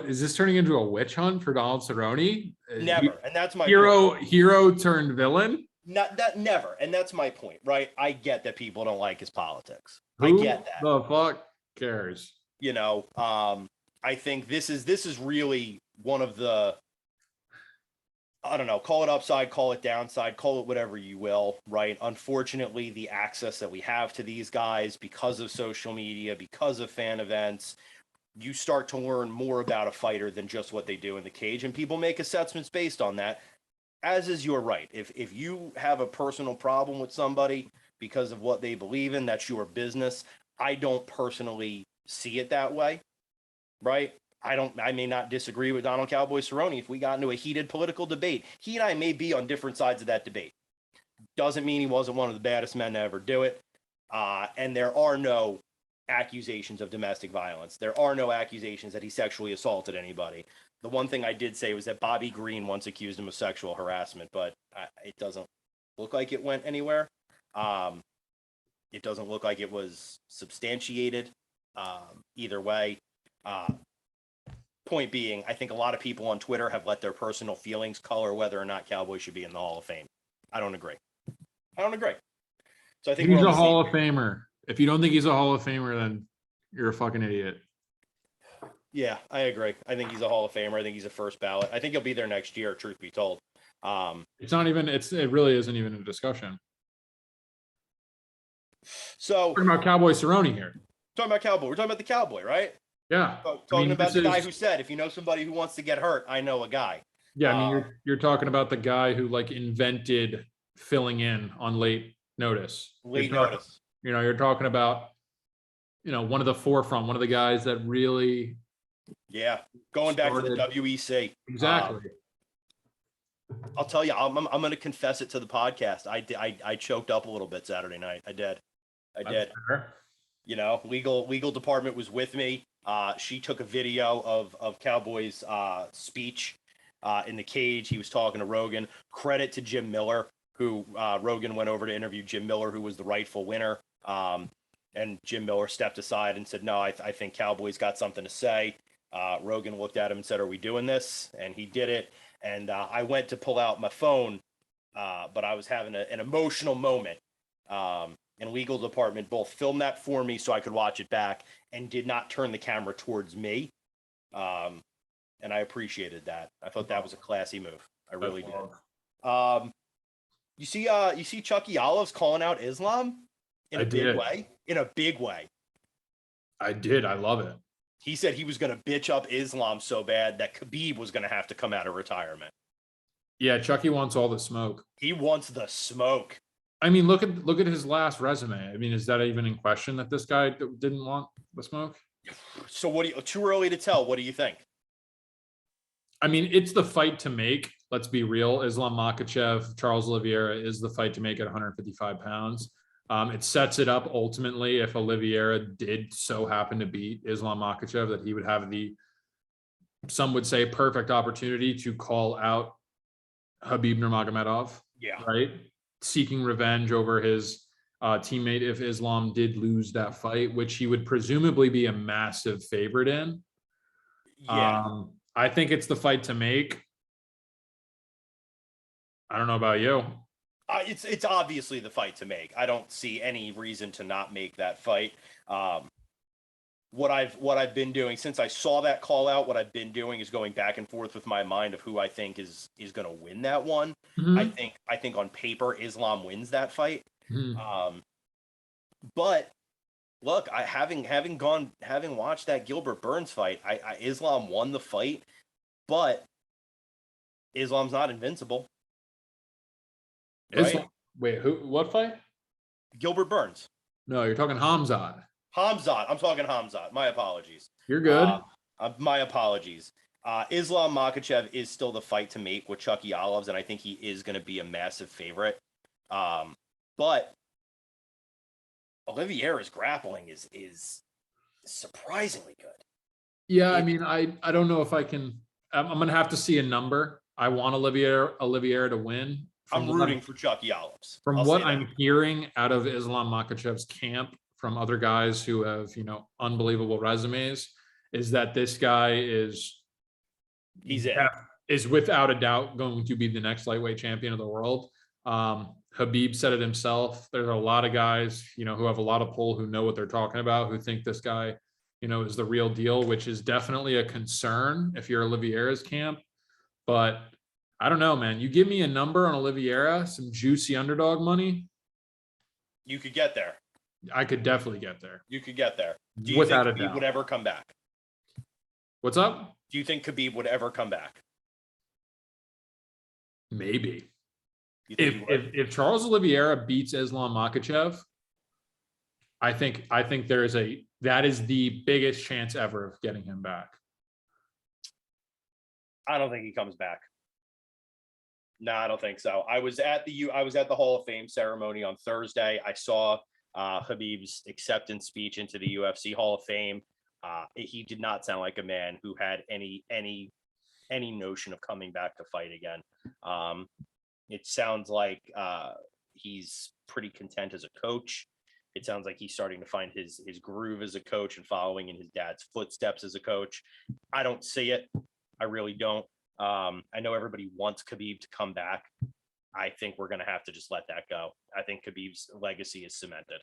is this turning into a witch hunt for Donald Cerrone? Never. And that's my hero turned villain. Not that, never. And that's my point, right? I get that people don't like his politics. I get that. The fuck cares? You know, I think this is really one of the, I don't know, call it upside, call it downside, call it whatever you will, right? Unfortunately, the access that we have to these guys because of social media, because of fan events, you start to learn more about a fighter than just what they do in the cage, and people make assessments based on that, as is your right. If you have a personal problem with somebody because of what they believe in, that's your business. I don't personally see it that way, right? I may not disagree with Donald Cowboy Cerrone if we got into a heated political debate. He and I may be on different sides of that debate. Doesn't mean he wasn't one of the baddest men to ever do it. And there are no accusations of domestic violence. There are no accusations that he sexually assaulted anybody. The one thing I did say was that Bobby Green once accused him of sexual harassment, but it doesn't look like it went anywhere. It doesn't look like it was substantiated either way. Point being, I think a lot of people on Twitter have let their personal feelings color whether or not Cowboy should be in the Hall of Fame. I don't agree. So I think he's a Hall of Famer. If you don't think he's a Hall of Famer, then you're a fucking idiot. Yeah, I agree. I think he's a Hall of Famer. I think he's a first ballot. I think he'll be there next year, truth be told. It's not even, it really isn't even a discussion. So we're talking about Cowboy Cerrone here. We're talking about the Cowboy, right? Yeah. Talking about the guy who said, if you know somebody who wants to get hurt, I know a guy. Yeah, I mean, you're talking about the guy who like invented filling in on late notice. You're talking about, one of the forefront, one of the guys that really. Yeah, going back to the WEC. Exactly. I'll tell you, I'm going to confess it to the podcast. I choked up a little bit Saturday night. I did. Legal department was with me. She took a video of Cowboy's speech in the cage. He was talking to Rogan. Credit to Jim Miller, who Rogan went over to interview Jim Miller, who was the rightful winner. And Jim Miller stepped aside and said, no, I think Cowboy's got something to say. Rogan looked at him and said, are we doing this? And he did it. And I went to pull out my phone, but I was having an emotional moment. And legal department both filmed that for me so I could watch it back and did not turn the camera towards me. And I appreciated that. I thought that was a classy move. I really did. You see Chucky Olives calling out Islam in I a big did. way. In a big way. I did. I love it. He said he was going to bitch up Islam so bad that Khabib was going to have to come out of retirement. Yeah, Chucky wants all the smoke. He wants the smoke. I mean, look at his last resume. I mean, is that even in question that this guy didn't want the smoke? So what do you, too early to tell. What do you think? I mean, it's the fight to make. Let's be real. Islam Makhachev, Charles Oliveira is the fight to make at 155 pounds. It sets it up ultimately if Oliveira did so happen to beat Islam Makhachev that he would have the, some would say, perfect opportunity to call out Khabib Nurmagomedov. Yeah. Right. Seeking revenge over his teammate if Islam did lose that fight, which he would presumably be a massive favorite in. Yeah. I think it's the fight to make. I don't know about you. It's obviously the fight to make. I don't see any reason to not make that fight. What I've been doing since I saw that call out, what I've been doing is going back and forth with my mind of who I think is going to win that one. Mm-hmm. I think on paper Islam wins that fight. Mm-hmm. But look, having watched that Gilbert Burns fight, Islam won the fight, but Islam's not invincible. Islam, wait, who? What fight? Gilbert Burns. No, you're talking Hamzat. Hamzat. I'm talking Hamzat. My apologies. You're good. My apologies. Islam Makhachev is still the fight to make with Chucky Olives, and I think he is going to be a massive favorite. But Oliveira's grappling is surprisingly good. Yeah, I mean, I don't know if I can. I'm going to have to see a number. I want Oliveira to win. I'm rooting for Chucky Olives. From what I'm hearing out of Islam Makhachev's camp, from other guys who have, unbelievable resumes, is that this guy is without a doubt going to be the next lightweight champion of the world. Khabib said it himself. There's a lot of guys, who have a lot of pull, who know what they're talking about, who think this guy, is the real deal, which is definitely a concern if you're Oliveira's camp. But I don't know, man. You give me a number on Oliveira, some juicy underdog money. You could get there. I could definitely get there. You could get there. Do you Without think a Khabib doubt. would ever come back? What's up? Do you think Khabib would ever come back? Maybe. If Charles Oliveira beats Islam Makhachev, I think that is the biggest chance ever of getting him back. I don't think he comes back. No, I don't think so. I was at the Hall of Fame ceremony on Thursday. I saw Khabib's acceptance speech into the UFC Hall of Fame. He did not sound like a man who had any notion of coming back to fight again. It sounds like he's pretty content as a coach. It sounds like he's starting to find his groove as a coach and following in his dad's footsteps as a coach. I don't see it. I really don't. I know everybody wants Khabib to come back. I think we're going to have to just let that go. I think Khabib's legacy is cemented.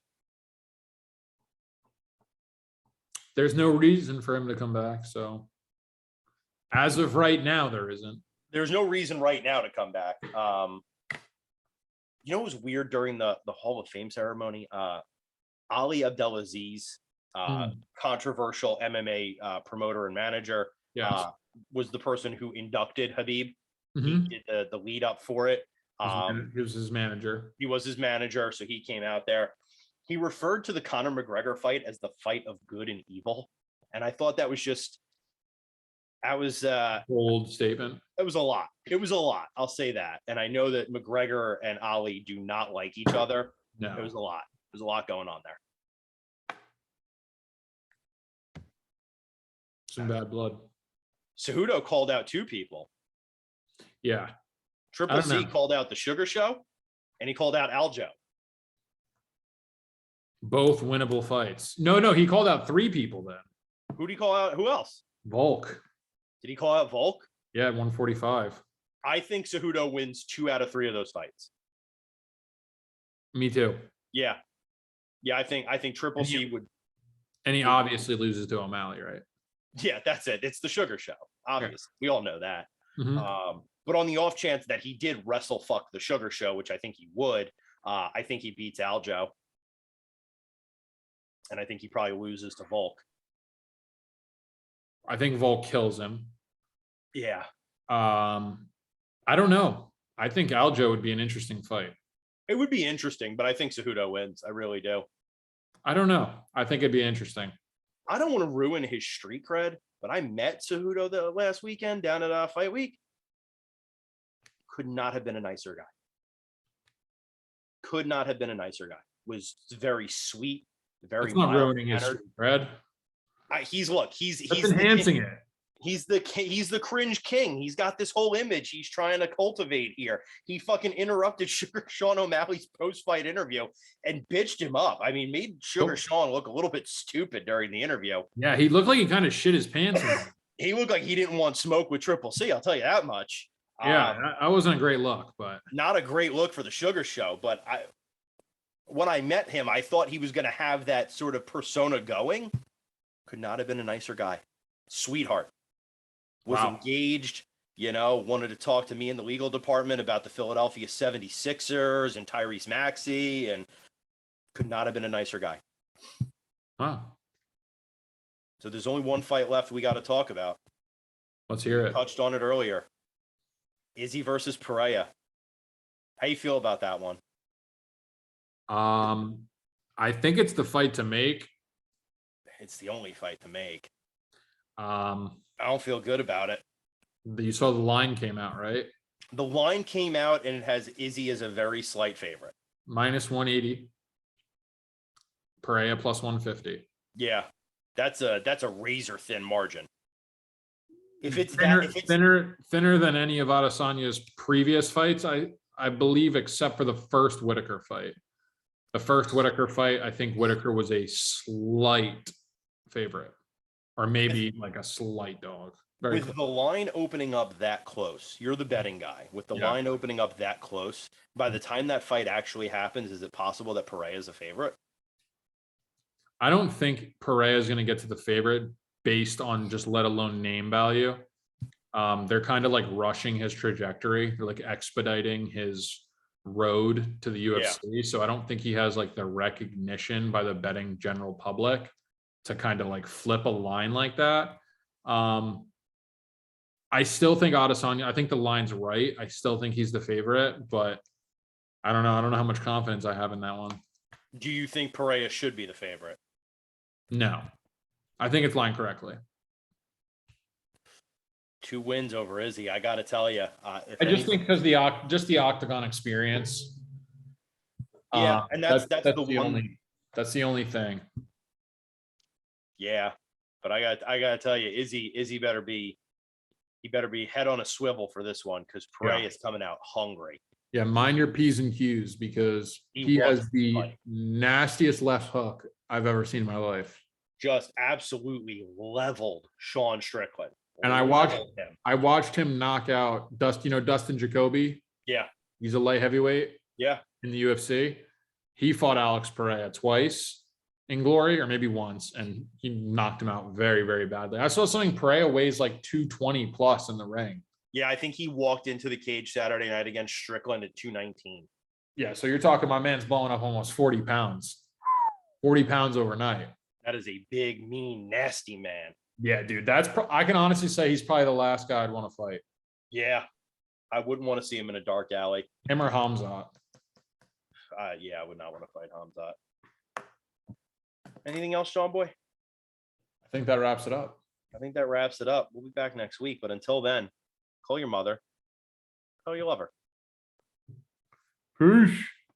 There's no reason for him to come back. So as of right now, there isn't. There's no reason right now to come back. It was weird during the Hall of Fame ceremony. Ali Abdelaziz, controversial MMA promoter and manager, yes. Was the person who inducted Khabib. Mm-hmm. He did the lead up for it. He was his manager. He was his manager, so he came out there. He referred to the Conor McGregor fight as the fight of good and evil, and I thought that was bold statement. It was a lot. It was a lot. I'll say that. And I know that McGregor and Ali do not like each other. No, it was a lot. There's a lot going on there. Some bad blood. Cejudo called out two people. Yeah. Triple C called out the Sugar Show, and he called out Aljo. Both winnable fights. No, he called out three people then. Who did he call out? Who else? Volk. Did he call out Volk? Yeah, 145. I think Cejudo wins 2 out of 3 of those fights. Me too. Yeah. I think Triple C would. And he obviously loses to O'Malley, right? Yeah, that's it. It's the Sugar Show. Obviously, we all know that. Mm-hmm. But on the off chance that he did wrestle fuck the Sugar Show, which I think he would, I think he beats Aljo. And I think he probably loses to Volk. I think Volk kills him. Yeah. I don't know. I think Aljo would be an interesting fight. It would be interesting, but I think Cejudo wins. I really do. I don't know. I think it'd be interesting. I don't want to ruin his street cred, but I met Cejudo the last weekend down at Fight Week. Could not have been a nicer guy. Could not have been a nicer guy. Was very sweet, very. It's not ruining his street cred. He's enhancing it. He's the cringe king. He's got this whole image he's trying to cultivate here. He fucking interrupted Sean O'Malley's post-fight interview and bitched him up. I mean, made Sean look a little bit stupid during the interview. Yeah, he looked like he kind of shit his pants. He looked like he didn't want smoke with Triple C. I'll tell you that much. Yeah, that wasn't a great look, but not a great look for the Sugar Show. But when I met him, I thought he was going to have that sort of persona going. Could not have been a nicer guy. Sweetheart. Was engaged, wanted to talk to me in the legal department about the Philadelphia 76ers and Tyrese Maxey, and could not have been a nicer guy. Wow. So there's only one fight left we got to talk about. Let's hear it. Touched on it earlier. Izzy versus Pereira. How you feel about that one? I think it's the fight to make. It's the only fight to make. I don't feel good about it. You saw the line came out, right? The line came out and it has Izzy as a very slight favorite. Minus 180. Pereira plus 150. Yeah. That's a razor thin margin. If it's thinner than any of Adesanya's previous fights, I believe, except for the first Whitaker fight. The first Whitaker fight, I think Whitaker was a slight favorite. Or maybe like a slight dog. With the line opening up that close, you're the betting guy. With the line opening up that close, by the time that fight actually happens, is it possible that Pereira is a favorite? I don't think Pereira is going to get to the favorite based on just let alone name value. They're kind of like rushing his trajectory. They're like expediting his road to the UFC. Yeah. So I don't think he has like the recognition by the betting general public to kind of like flip a line like that. I still think Adesanya, I think the line's right. I still think he's the favorite, but I don't know. I don't know how much confidence I have in that one. Do you think Pereira should be the favorite? No. I think it's lined correctly. 2 wins over Izzy. I got to tell you. I just think because the octagon experience. Yeah, and that's the one. That's the only thing. Yeah, but I got to tell you, Izzy better be head on a swivel for this one because Pereira is coming out hungry. Yeah, mind your P's and Q's because he has the nastiest left hook I've ever seen in my life. Just absolutely leveled Sean Strickland. And I watched him knock out Dustin Jacoby. Yeah. He's a light heavyweight. Yeah. In the UFC. He fought Alex Pereira twice in glory, or maybe once, and he knocked him out very, very badly. I saw something Pereira weighs like 220 plus in the ring. Yeah, I think he walked into the cage Saturday night against Strickland at 219. Yeah, so you're talking my man's blowing up almost 40 pounds. 40 pounds overnight. That is a big, mean, nasty man. Yeah, dude, I can honestly say he's probably the last guy I'd want to fight. Yeah, I wouldn't want to see him in a dark alley. Him or Hamzat. Yeah, I would not want to fight Hamzat. Anything else, Sean Boy? I think that wraps it up. We'll be back next week, but until then, call your mother. Tell her you love her. Peace.